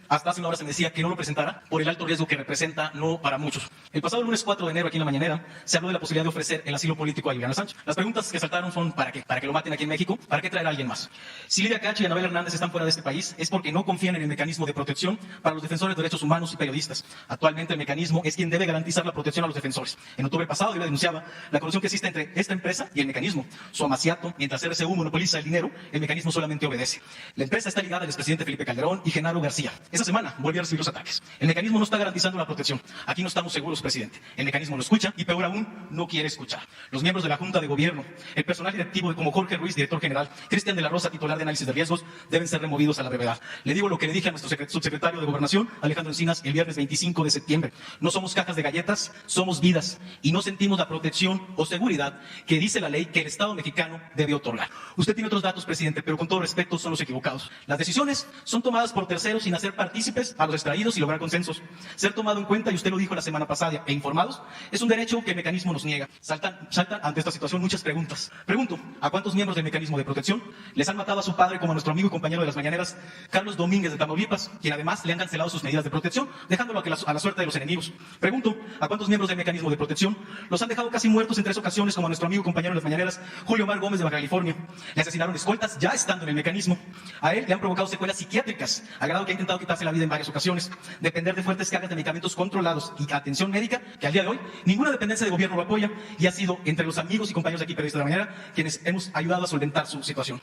I: Hasta hace una hora se me decía que no lo presentara por el alto riesgo que representa, no para muchos. El pasado lunes 4 de enero, aquí en la mañanera, se habló de la posibilidad de ofrecer el asilo político a Juliana Sánchez. Las preguntas que saltaron son ¿para qué? ¿Para que lo maten aquí en México? ¿Para qué traer a alguien más? Si Lidia Cacho y Anabel Hernández están fuera de este país, es porque no confían en el mecanismo de protección para los defensores de derechos humanos y periodistas. Actualmente el mecanismo es quien debe garantizar la protección a los defensores. En octubre pasado yo denunciaba la corrupción que existe entre esta empresa y el mecanismo. Su amaciato, mientras RCU monopoliza el dinero, el mecanismo solamente obedece. La empresa está ligada al expresidente Felipe Calderón y Genaro García. Esa semana volvió a recibir los ataques. El mecanismo no está garantizando la protección. Aquí no estamos seguros, presidente. El mecanismo no escucha y peor aún, no quiere escuchar. Los miembros de la Junta de Gobierno, el personal directivo como Jorge Ruiz, director general, Cristian de la Rosa, titular de análisis de riesgos, deben ser removidos a la brevedad. Le digo lo que le dije a nuestro subsecretario de Gobernación, Alejandro Encinas, el viernes 25 de septiembre. No somos cajas de galletas, somos vidas y no sentimos la protección o seguridad que dice la ley que el Estado mexicano debe otorgar. Usted tiene otros datos, presidente, pero con todo respeto son los equivocados. Las decisiones son tomadas por terceros sin hacer partícipes a los extraídos y lograr consensos. Ser tomado en cuenta, y usted lo dijo la semana pasada, e informados, es un derecho que el mecanismo nos niega. Saltan ante esta situación muchas preguntas. Pregunto, ¿a cuántos miembros del mecanismo de protección les han matado a su padre, como a nuestro amigo y compañero de las mañaneras, Carlos Domínguez de Tamaulipas, quien además le han cancelado sus medidas de protección, dejándolo a la suerte de los enemigos? Pregunto, ¿a cuántos miembros del mecanismo de protección los han dejado casi muertos en 3 ocasiones, como a nuestro amigo y compañero de las mañaneras, Julio Omar Gómez de Baja California? Le asesinaron escoltas ya estando en el mecanismo. A él le han provocado secuelas psiquiátricas, al grado que ha intentado quitarse la vida en varias ocasiones, depender de fuertes cargas de medicamentos controlados y atención médica, que al día de hoy ninguna dependencia de gobierno lo apoya, y ha sido entre los amigos y compañeros de aquí periodistas de la mañana quienes hemos ayudado a solventar su situación.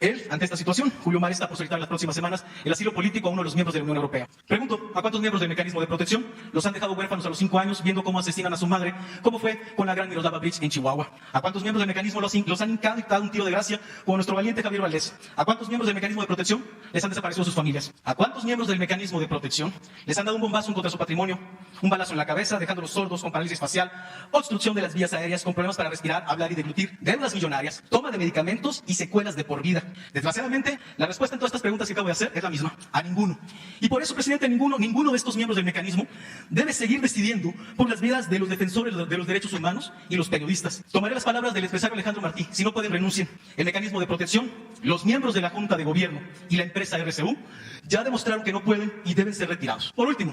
I: Él, ante esta situación, Julio Omar está por solicitar en las próximas semanas el asilo político a uno de los miembros de la Unión Europea. Pregunto, ¿a cuántos miembros del mecanismo de protección los han dejado huérfanos a los 5 años viendo cómo asesinan a su madre, como fue con la gran Miroslava Bridge en Chihuahua? ¿A cuántos miembros del mecanismo los han hincado y dado un tiro de gracia, como nuestro valiente Javier Valdés? ¿A cuántos miembros del mecanismo de protección les han desaparecido sus familias? ¿A cuántos miembros del mecanismo de protección les han dado un bombazo contra su patrimonio, un balazo en la cabeza, dejándolos sordos con parálisis facial, obstrucción de las vías aéreas, con problemas para respirar, hablar y deglutir, deudas millonarias, toma de medicamentos y secuelas de por vida? Desgraciadamente, la respuesta en todas estas preguntas que acabo de hacer es la misma: a ninguno. Y por eso, presidente, ninguno de estos miembros del mecanismo debe seguir decidiendo por las vidas de los defensores de los derechos humanos y los periodistas. Tomaré las palabras del empresario Alejandro Martí: si no pueden, renuncien. El mecanismo de protección, los miembros de la Junta de Gobierno y la empresa RCU ya demostraron que no pueden y deben ser retirados. Por último,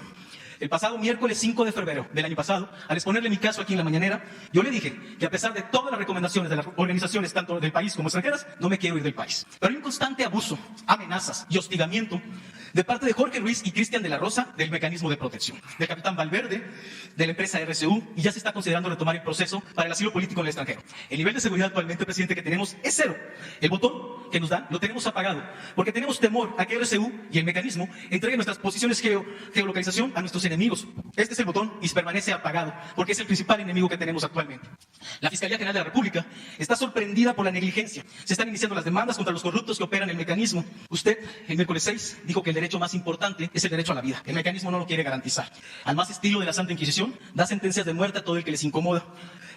I: el pasado miércoles 5 de febrero del año pasado, al exponerle mi caso aquí en la mañanera, yo le dije que a pesar de todas las recomendaciones de las organizaciones, tanto del país como extranjeras, no me quiero ir del país. Pero hay un constante abuso, amenazas y hostigamiento de parte de Jorge Ruiz y Cristian de la Rosa del mecanismo de protección, del capitán Valverde, de la empresa RCU, y ya se está considerando retomar el proceso para el asilo político en el extranjero. El nivel de seguridad actualmente, presidente, que tenemos es 0. El botón que nos dan lo tenemos apagado, porque tenemos temor a que RCU y el mecanismo entreguen nuestras posiciones geolocalización a nuestros enemigos. Este es el botón y permanece apagado, porque es el principal enemigo que tenemos actualmente. La Fiscalía General de la República está sorprendida por la negligencia. Se están iniciando las demandas contra los corruptos que operan el mecanismo. Usted, el miércoles 6, dijo que el derecho más importante es el derecho a la vida. El mecanismo no lo quiere garantizar. Al más estilo de la Santa Inquisición, da sentencias de muerte a todo el que les incomoda.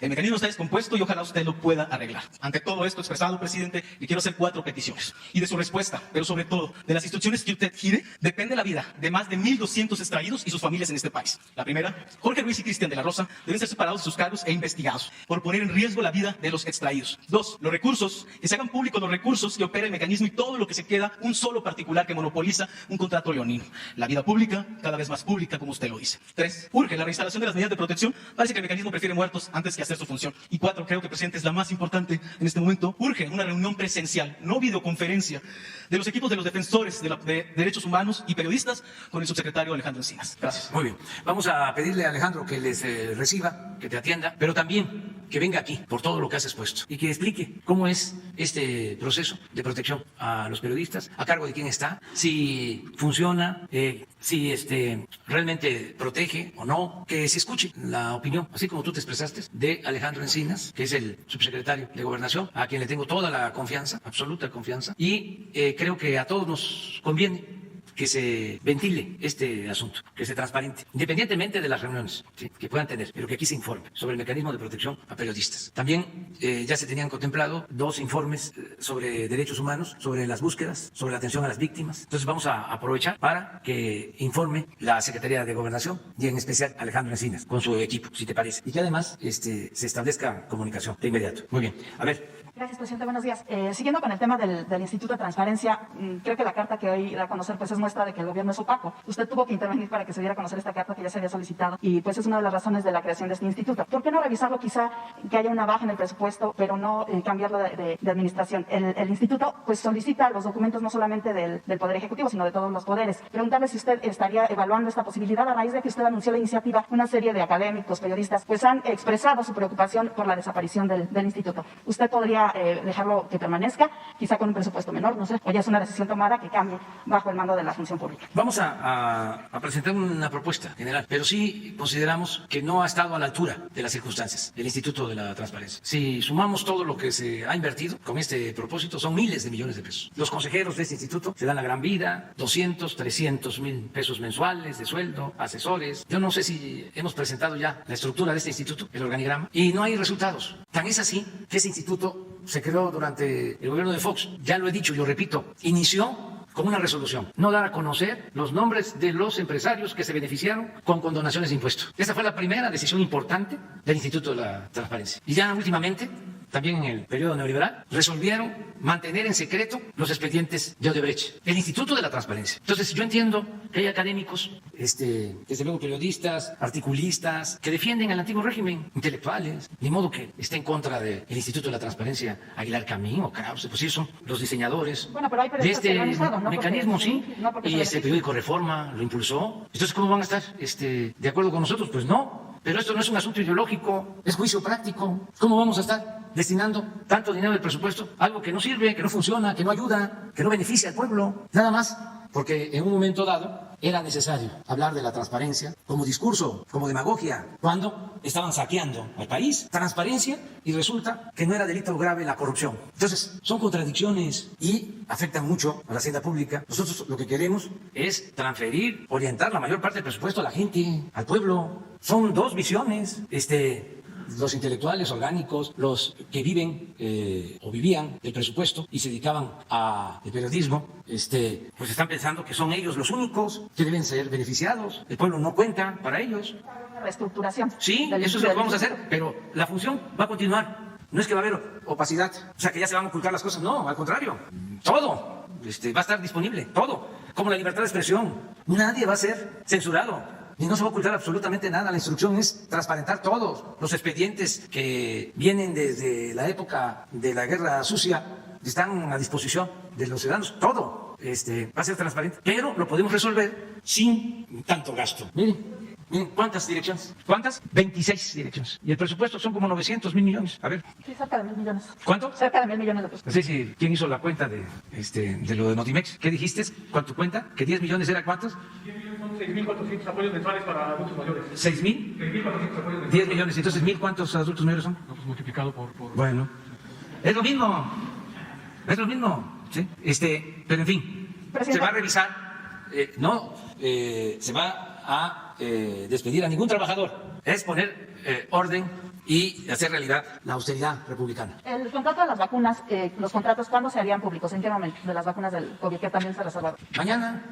I: El mecanismo está descompuesto y ojalá usted lo pueda arreglar. Ante todo esto expresado, presidente, le quiero hacer 4 peticiones. Y de su respuesta, pero sobre todo, de las instrucciones que usted gire, depende la vida de más de 1.200 extraídos y sus familias en este país. La primera, Jorge Ruiz y Cristian de la Rosa deben ser separados de sus cargos e investigados por poner en riesgo la vida de los extraídos. 2, los recursos, que se hagan públicos los recursos que opera el mecanismo y todo lo que se queda un solo particular que monopoliza un contrato leonino. La vida pública, cada vez más pública, como usted lo dice. 3, urge la reinstalación de las medidas de protección. Parece que el mecanismo prefiere muertos antes que hacer su función. Y 4, creo que, presidente, es la más importante en este momento. Urge una reunión presencial, no videoconferencia, de los equipos de los defensores de derechos humanos y periodistas con el subsecretario Alejandro Encinas. Gracias.
A: Muy bien. Vamos a pedirle a Alejandro que les reciba, que te atienda, pero también que venga aquí por todo lo que has expuesto y que explique cómo es este proceso de protección a los periodistas, a cargo de quién está, si funciona, si realmente protege o no, que se escuche la opinión, así como tú te expresaste, de Alejandro Encinas, que es el subsecretario de Gobernación, a quien le tengo toda la confianza, absoluta confianza, y creo que a todos nos conviene que se ventile este asunto, que se transparente, independientemente de las reuniones, ¿sí?, que puedan tener, pero que aquí se informe sobre el mecanismo de protección a periodistas. También ya se tenían contemplado 2 informes sobre derechos humanos, sobre las búsquedas, sobre la atención a las víctimas. Entonces vamos a aprovechar para que informe la Secretaría de Gobernación y en especial Alejandro Encinas con su equipo, si te parece, y que además se establezca comunicación de inmediato. Muy bien. A ver.
F: Gracias, presidente. Buenos días. Siguiendo con el tema del Instituto de Transparencia, creo que la carta que hoy da a conocer pues es muestra de que el gobierno es opaco. Usted tuvo que intervenir para que se diera a conocer esta carta que ya se había solicitado y pues es una de las razones de la creación de este instituto. ¿Por qué no revisarlo quizá que haya una baja en el presupuesto, pero no cambiarlo de administración? El instituto pues solicita los documentos no solamente del Poder Ejecutivo, sino de todos los poderes. Preguntarle si usted estaría evaluando esta posibilidad a raíz de que usted anunció la iniciativa. Una serie de académicos, periodistas, pues han expresado su preocupación por la desaparición del instituto. ¿Usted podría dejarlo que permanezca, quizá con un presupuesto menor, no sé, o ya es una decisión tomada que cambie bajo el mando de la función pública?
A: Vamos a presentar una propuesta general, pero sí consideramos que no ha estado a la altura de las circunstancias el Instituto de la Transparencia. Si sumamos todo lo que se ha invertido con este propósito, son miles de millones de pesos. Los consejeros de este instituto se dan la gran vida, 200, 300 mil pesos mensuales de sueldo, asesores. Yo no sé si hemos presentado ya la estructura de este instituto, el organigrama, y no hay resultados. Tan es así que ese instituto se creó durante el gobierno de Fox. Ya lo he dicho, yo repito, inició con una resolución, no dar a conocer los nombres de los empresarios que se beneficiaron con condonaciones de impuestos. Esa fue la primera decisión importante del Instituto de la Transparencia. Y ya últimamente, también en el periodo neoliberal, resolvieron mantener en secreto los expedientes de Odebrecht, el Instituto de la Transparencia. Entonces yo entiendo que hay académicos, desde luego periodistas, articulistas, que defienden al antiguo régimen, intelectuales, de modo que esté en contra del Instituto de la Transparencia Aguilar Camín o Krause, pues sí, son los diseñadores de este mecanismo, sí, y este periódico Reforma lo impulsó. Entonces, ¿cómo van a estar de acuerdo con nosotros? Pues no, pero esto no es un asunto ideológico, es juicio práctico. ¿Cómo vamos a estar destinando tanto dinero del presupuesto a algo que no sirve, que no funciona, que no ayuda, que no beneficia al pueblo? Nada más porque en un momento dado era necesario hablar de la transparencia como discurso, como demagogia, cuando estaban saqueando al país. Transparencia, y resulta que no era delito grave la corrupción. Entonces, son contradicciones y afectan mucho a la hacienda pública. Nosotros lo que queremos es transferir, orientar la mayor parte del presupuesto a la gente, al pueblo. Son 2 visiones. Los intelectuales orgánicos, los que viven o vivían del presupuesto y se dedicaban al periodismo, pues están pensando que son ellos los únicos que deben ser beneficiados. El pueblo no cuenta para ellos.
F: Reestructuración.
A: Sí, eso es lo que vamos a hacer, pero la función va a continuar. No es que va a haber opacidad, o sea que ya se van a ocultar las cosas, no, al contrario, todo va a estar disponible, todo, como la libertad de expresión. Nadie va a ser censurado. Y no se va a ocultar absolutamente nada. La instrucción es transparentar todos los expedientes que vienen desde la época de la Guerra Sucia, están a disposición de los ciudadanos. Todo va a ser transparente, pero lo podemos resolver sin tanto gasto. Miren, ¿cuántas direcciones? ¿Cuántas? 26 direcciones. Y el presupuesto son como 900 mil millones. A ver.
F: Sí, cerca de 1,000 millones.
A: ¿Cuánto?
F: Cerca de 1,000 millones de pesos.
A: No sé si quién hizo la cuenta de lo de Notimex. ¿Qué dijiste? ¿Cuánto cuenta? ¿Que 10 millones era cuántos?
H: 6.400 apoyos mensuales para adultos mayores.
A: ¿6,000?
H: 6.400 apoyos mensuales.
A: 10 millones. Entonces, ¿1,000 cuántos adultos mayores son?
H: No, pues multiplicado por...
A: Bueno. Es lo mismo. Es lo mismo. ¿Sí? Pero en fin, se va a revisar no se va a despedir a ningún trabajador. Es poner orden y hacer realidad la austeridad republicana.
J: El contrato de las vacunas, los contratos, ¿cuándo se harían públicos? ¿En qué momento? De las vacunas del COVID, que también se reservaron.
A: Mañana.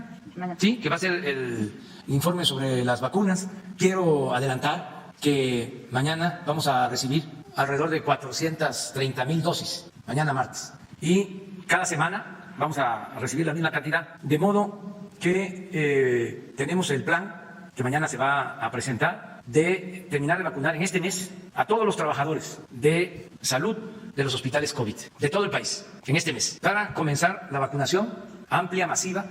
A: Sí, que va a ser el informe sobre las vacunas. Quiero adelantar que mañana vamos a recibir alrededor de 430,000 dosis, mañana martes. Y cada semana vamos a recibir la misma cantidad, de modo que tenemos el plan que mañana se va a presentar de terminar de vacunar en este mes a todos los trabajadores de salud de los hospitales COVID, de todo el país, en este mes, para comenzar la vacunación amplia, masiva,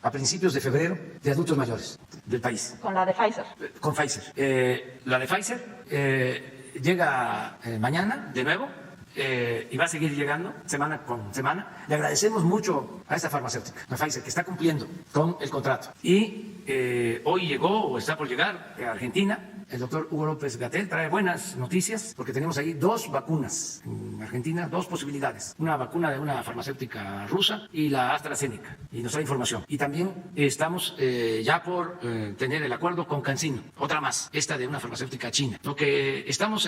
A: a principios de febrero, de adultos mayores del país.
J: Con la de Pfizer.
A: Con Pfizer. La de Pfizer llega mañana de nuevo y va a seguir llegando semana con semana. Le agradecemos mucho a esta farmacéutica, a Pfizer, que está cumpliendo con el contrato. Y hoy llegó o está por llegar a Argentina. El doctor Hugo López-Gatell trae buenas noticias porque tenemos ahí 2 vacunas en Argentina, 2 posibilidades. Una vacuna de una farmacéutica rusa y la AstraZeneca. Y nos trae información. Y también estamos ya por tener el acuerdo con CanSino, otra más, esta de una farmacéutica china. Lo que estamos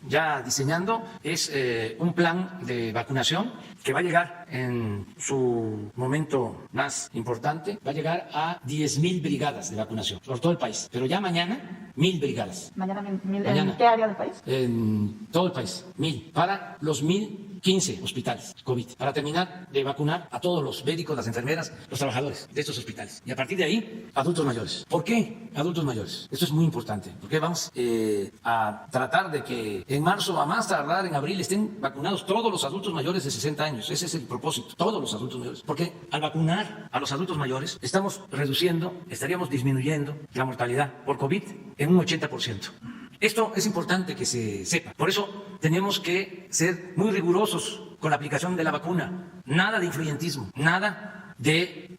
A: ya diseñando es un plan de vacunación que va a llegar en su momento más importante, va a llegar a 10,000 brigadas de vacunación por todo el país. Pero ya mañana, 1,000 brigadas.
J: Mañana.
A: Mañana.
J: ¿En qué área del país?
A: En todo el país, 1,000. Para los 1,015 hospitales COVID. Para terminar de vacunar a todos los médicos, las enfermeras, los trabajadores de estos hospitales. Y a partir de ahí, adultos mayores. ¿Por qué adultos mayores? Esto es muy importante. Porque vamos a tratar de que en marzo, a más tardar en abril, estén vacunados todos los adultos mayores de 60 años. Ese es el propósito. Todos los adultos mayores. Porque al vacunar a los adultos mayores, estaríamos disminuyendo la mortalidad por COVID en un 80%. Esto es importante que se sepa. Por eso tenemos que ser muy rigurosos con la aplicación de la vacuna. Nada de influyentismo, nada de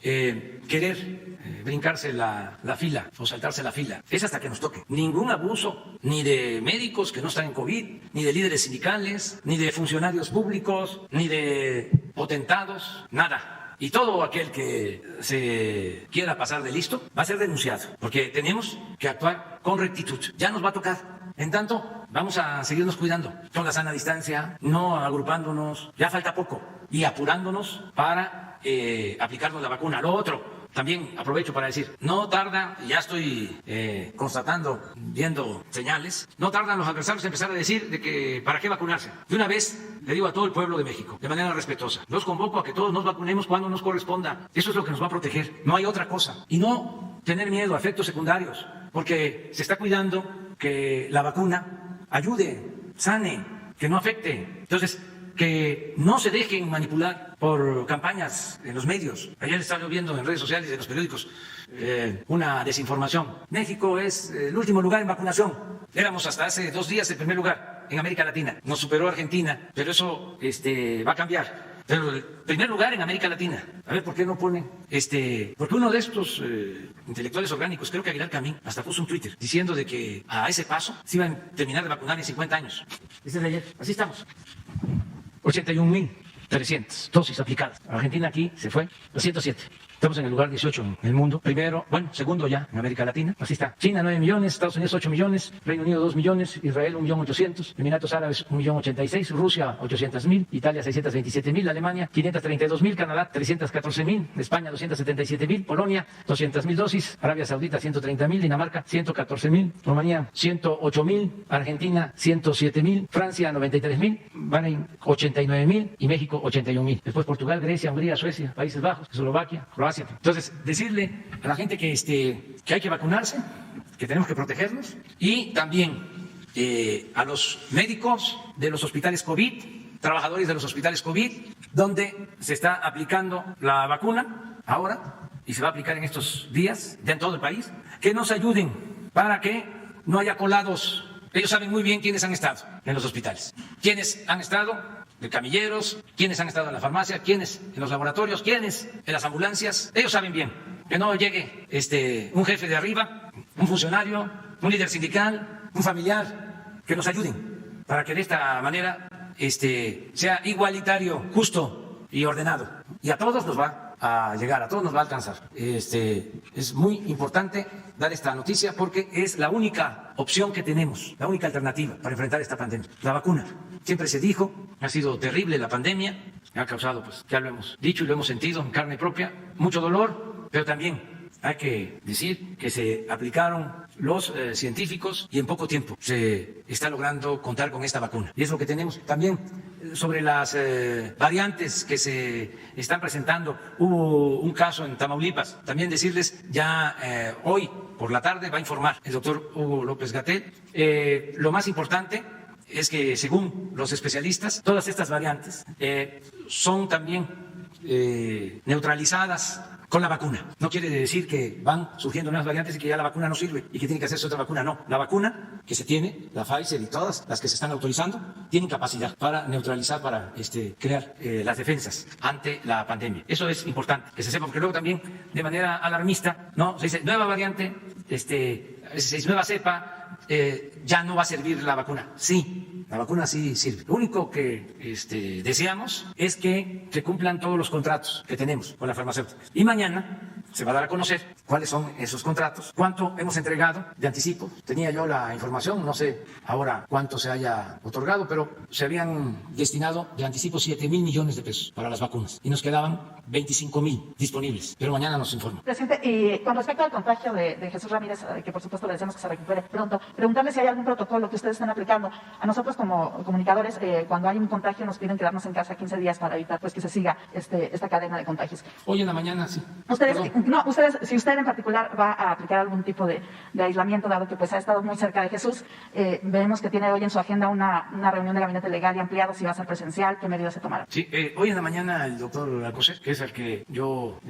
A: querer brincarse la fila o saltarse la fila. Es hasta que nos toque. Ningún abuso, ni de médicos que no están en COVID, ni de líderes sindicales, ni de funcionarios públicos, ni de potentados, nada. Y todo aquel que se quiera pasar de listo va a ser denunciado, porque tenemos que actuar con rectitud. Ya nos va a tocar. En tanto, vamos a seguirnos cuidando con la sana distancia, no agrupándonos, ya falta poco, y apurándonos para aplicarnos la vacuna. Lo otro, también aprovecho para decir, no tarda, ya estoy constatando, viendo señales, no tardan los adversarios en empezar a decir de que para qué vacunarse. De una vez le digo a todo el pueblo de México, de manera respetuosa, los convoco a que todos nos vacunemos cuando nos corresponda. Eso es lo que nos va a proteger, no hay otra cosa. Y no tener miedo a efectos secundarios, porque se está cuidando que la vacuna ayude, sane, que no afecte. Entonces, que no se dejen manipular por campañas en los medios. Ayer estaba viendo en redes sociales y en los periódicos una desinformación. México es el último lugar en vacunación. Éramos hasta hace 2 días el primer lugar en América Latina. Nos superó Argentina, pero eso va a cambiar. Pero el primer lugar en América Latina. A ver, ¿por qué no ponen? Porque uno de estos intelectuales orgánicos, creo que Aguilar Camín, hasta puso un Twitter diciendo de que a ese paso se iban a terminar de vacunar en 50 años. Ese es de ayer. Así estamos. 81,300 dosis aplicadas. Argentina aquí se fue a 107. Estamos en el lugar 18 en el mundo. Segundo ya en América Latina. Así está. China 9 millones, Estados Unidos 8 millones, Reino Unido 2 millones, Israel 1.800.000, Emiratos Árabes 1.086.000, Rusia 800.000, Italia 627.000, Alemania 532.000, Canadá 314.000, España 277.000, Polonia 200.000 dosis, Arabia Saudita 130.000, Dinamarca 114.000, Rumanía 108.000, Argentina 107.000, Francia 93.000, Bahrein 89.000 y México 81.000. Después Portugal, Grecia, Hungría, Suecia, Países Bajos, Eslovaquia, Croacia. Entonces, decirle a la gente que hay que vacunarse, que tenemos que protegernos, y también a los médicos de los hospitales COVID, trabajadores de los hospitales COVID, donde se está aplicando la vacuna ahora y se va a aplicar en estos días ya en todo el país, que nos ayuden para que no haya colados. Ellos saben muy bien quiénes han estado en los hospitales, quiénes han estado de camilleros, quiénes han estado en la farmacia, quiénes en los laboratorios, quiénes en las ambulancias. Ellos saben bien que no llegue un jefe de arriba, un funcionario, un líder sindical, un familiar, que nos ayuden para que de esta manera sea igualitario, justo y ordenado. Y a todos nos va a llegar, a todos nos va a alcanzar. Es muy importante dar esta noticia porque es la única opción que tenemos, la única alternativa para enfrentar esta pandemia, la vacuna. Siempre se dijo, ha sido terrible la pandemia, ha causado, pues ya lo hemos dicho y lo hemos sentido en carne propia, mucho dolor, pero también hay que decir que se aplicaron los científicos y en poco tiempo se está logrando contar con esta vacuna. Y es lo que tenemos. También sobre las variantes que se están presentando, hubo un caso en Tamaulipas. También decirles, ya hoy por la tarde va a informar el doctor Hugo López-Gatell. Lo más importante es que según los especialistas, todas estas variantes son también neutralizadas con la vacuna. No quiere decir que van surgiendo nuevas variantes y que ya la vacuna no sirve y que tiene que hacerse otra vacuna. No, la vacuna que se tiene, la Pfizer y todas las que se están autorizando, tienen capacidad para neutralizar, para crear las defensas ante la pandemia. Eso es importante que se sepa, porque luego también de manera alarmista, no, se dice nueva variante, nueva cepa, ya no va a servir la vacuna. Sí, la vacuna sí sirve. Lo único que deseamos es que se cumplan todos los contratos que tenemos con las farmacéuticas. Y mañana se va a dar a conocer cuáles son esos contratos, cuánto hemos entregado de anticipo. Tenía yo la información, no sé ahora cuánto se haya otorgado, pero se habían destinado de anticipo 7,000 millones de pesos para las vacunas y nos quedaban 25,000 disponibles, pero mañana nos informa.
J: Presidente, y con respecto al contagio de Jesús Ramírez, que por supuesto le deseamos que se recupere pronto, preguntarle si hay algún protocolo que ustedes están aplicando. A nosotros como comunicadores, cuando hay un contagio nos piden quedarnos en casa 15 días para evitar pues que se siga esta cadena de contagios.
A: Hoy en la mañana sí.
J: Si usted en particular va a aplicar algún tipo de aislamiento, dado que pues ha estado muy cerca de Jesús, vemos que tiene hoy en su agenda una reunión de gabinete legal y ampliado, si va a ser presencial, ¿qué medidas se tomarán?
A: Sí, hoy en la mañana el doctor Alcocer, que es al que yo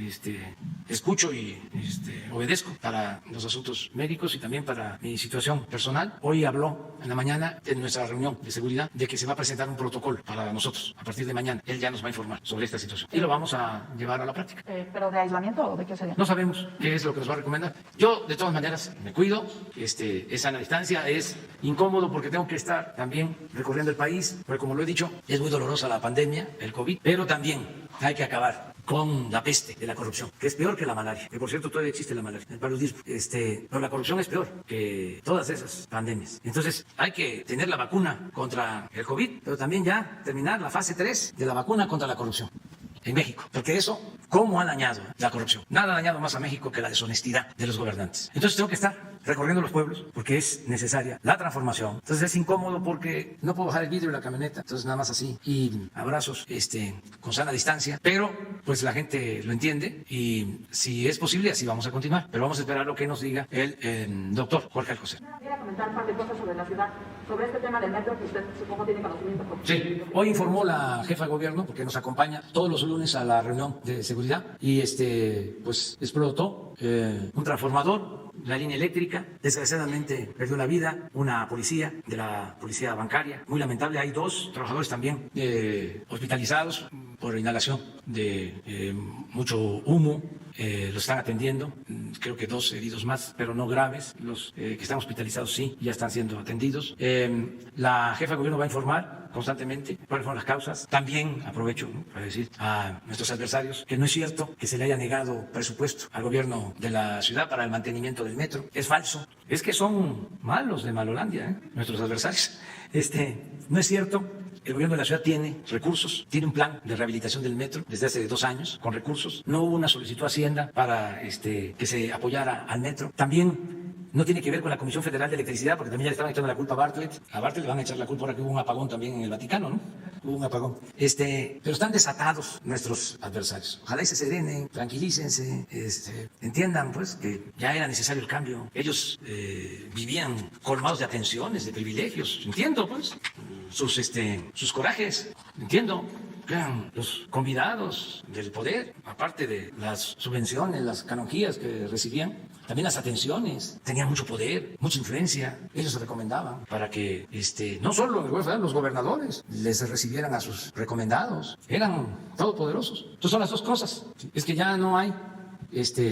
A: escucho y obedezco para los asuntos médicos y también para mi situación personal, hoy habló en la mañana en nuestra reunión de seguridad de que se va a presentar un protocolo para nosotros. A partir de mañana él ya nos va a informar sobre esta situación y lo vamos a llevar a la práctica.
J: ¿Pero de aislamiento o de qué sería?
A: No sabemos qué es lo que nos va a recomendar. Yo, de todas maneras, me cuido, es sana distancia, es incómodo porque tengo que estar también recorriendo el país, porque como lo he dicho, es muy dolorosa la pandemia, el COVID, pero también hay que acabar con la peste de la corrupción, que es peor que la malaria, que por cierto todavía existe la malaria, el paludismo, pero la corrupción es peor que todas esas pandemias. Entonces hay que tener la vacuna contra el COVID, pero también ya terminar la fase 3 de la vacuna contra la corrupción en México, porque eso, ¿cómo ha dañado la corrupción? Nada ha dañado más a México que la deshonestidad de los gobernantes. Entonces tengo que estar recorriendo los pueblos porque es necesaria la transformación. Entonces es incómodo porque no puedo bajar el vidrio de la camioneta, entonces nada más así, y abrazos con sana distancia, pero pues la gente lo entiende y si es posible así vamos a continuar, pero vamos a esperar lo que nos diga el doctor Jorge Alcocer.
J: Quería comentar un par de cosas sobre la ciudad, sobre este tema del metro que usted supongo tiene conocimiento.
A: Sí, hoy informó la jefa de gobierno, porque nos acompaña todos los lunes a la reunión de seguridad, y pues explotó un transformador, la línea eléctrica, desgraciadamente perdió la vida una policía de la policía bancaria, muy lamentable. Hay 2 trabajadores también hospitalizados por inhalación de mucho humo, los están atendiendo, creo que 2 heridos más, pero no graves. Los que están hospitalizados sí, ya están siendo atendidos. La jefa de gobierno va a informar constantemente cuáles fueron las causas. También aprovecho para decir a nuestros adversarios que no es cierto que se le haya negado presupuesto al gobierno de la ciudad para el mantenimiento del metro. Es falso. Es que son malos de Malolandia, nuestros adversarios. No es cierto. El gobierno de la ciudad tiene recursos, tiene un plan de rehabilitación del metro desde hace 2 años con recursos. No hubo una solicitud a Hacienda para que se apoyara al metro. También no tiene que ver con la Comisión Federal de Electricidad, porque también ya le estaban echando la culpa a Bartlett. A Bartlett le van a echar la culpa ahora que hubo un apagón también en el Vaticano, ¿no? Hubo un apagón. Pero están desatados nuestros adversarios. Ojalá y se serenen, tranquilícense, entiendan pues que ya era necesario el cambio. Ellos vivían colmados de atenciones, de privilegios. Entiendo pues sus corajes. Entiendo. Eran los convidados del poder, aparte de las subvenciones, las canonjías que recibían, también las atenciones. Tenían mucho poder, mucha influencia. Ellos se recomendaban para que no solo los gobernadores les recibieran a sus recomendados. Eran todopoderosos. Entonces son las 2 cosas. Es que ya no hay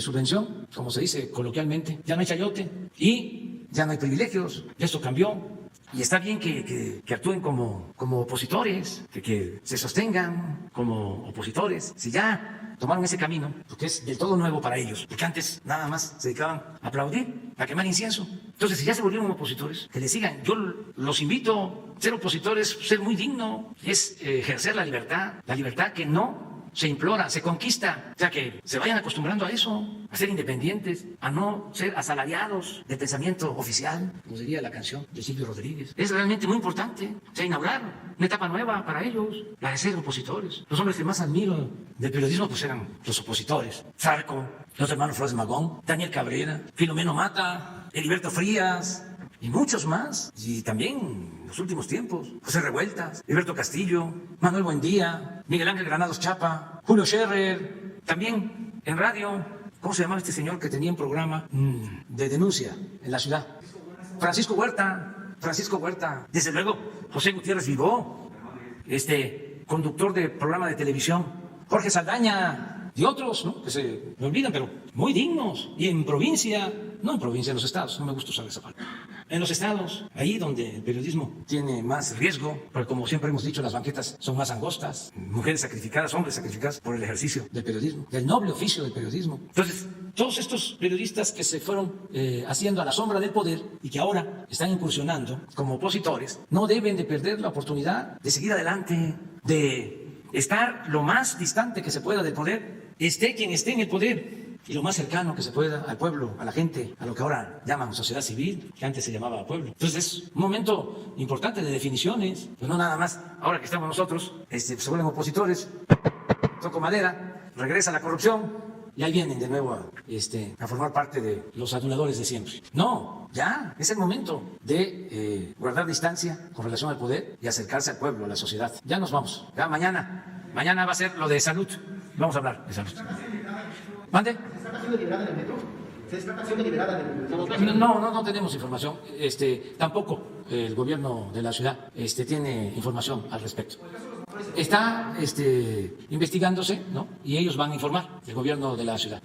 A: subvención, como se dice coloquialmente, ya no hay chayote y ya no hay privilegios. Esto cambió. Y está bien que actúen como opositores, que se sostengan como opositores. Si ya tomaron ese camino, porque es del todo nuevo para ellos, porque antes nada más se dedicaban a aplaudir, a quemar incienso. Entonces, si ya se volvieron opositores, que le sigan. Yo los invito, ser opositores, ser muy digno, es ejercer la libertad que no se implora, se conquista. O sea, que se vayan acostumbrando a eso, a ser independientes, a no ser asalariados del pensamiento oficial, como diría la canción de Silvio Rodríguez. Es realmente muy importante, o sea, inaugurar una etapa nueva para ellos, la de ser opositores. Los hombres que más admiro del periodismo pues eran los opositores. Zarco, los hermanos Flores Magón, Daniel Cabrera, Filomeno Mata, Heriberto Frías, y muchos más. Y también en los últimos tiempos, José Revueltas, Heriberto Castillo, Manuel Buendía, Miguel Ángel Granados Chapa, Julio Scherer, también en radio. ¿Cómo se llamaba este señor que tenía un programa de denuncia en la ciudad? Francisco Huerta, desde luego José Gutiérrez Vivó, conductor de programa de televisión, Jorge Saldaña y otros, ¿no? Que se me olvidan, pero muy dignos. Y en provincia, no en provincia, en los estados, no me gusta usar esa palabra. En los estados, ahí donde el periodismo tiene más riesgo, porque como siempre hemos dicho, las banquetas son más angostas, mujeres sacrificadas, hombres sacrificados por el ejercicio del periodismo, del noble oficio del periodismo. Entonces, todos estos periodistas que se fueron haciendo a la sombra del poder y que ahora están incursionando como opositores, no deben de perder la oportunidad de seguir adelante, de estar lo más distante que se pueda del poder, esté quien esté en el poder, y lo más cercano que se pueda al pueblo, a la gente, a lo que ahora llaman sociedad civil, que antes se llamaba pueblo. Entonces es un momento importante de definiciones, pues no nada más, ahora que estamos nosotros, se vuelven opositores, toco madera, regresa la corrupción, y ahí vienen de nuevo a formar parte de los aduladores de siempre. No, ya, es el momento de guardar distancia con relación al poder y acercarse al pueblo, a la sociedad. Ya nos vamos, ya mañana va a ser lo de salud, vamos a hablar de salud. ¿Mande? ¿Se está siendo liberada en el metro? ¿Se está siendo liberada en el metro? No tenemos información. Tampoco el gobierno de la ciudad tiene información al respecto. Está investigándose, ¿no? Y ellos van a informar, el gobierno de la ciudad.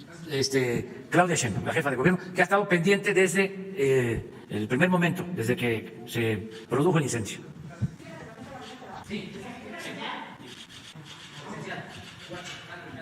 A: Claudia Sheinbaum, la jefa de gobierno, que ha estado pendiente desde el primer momento, desde que se produjo el incendio. Sí.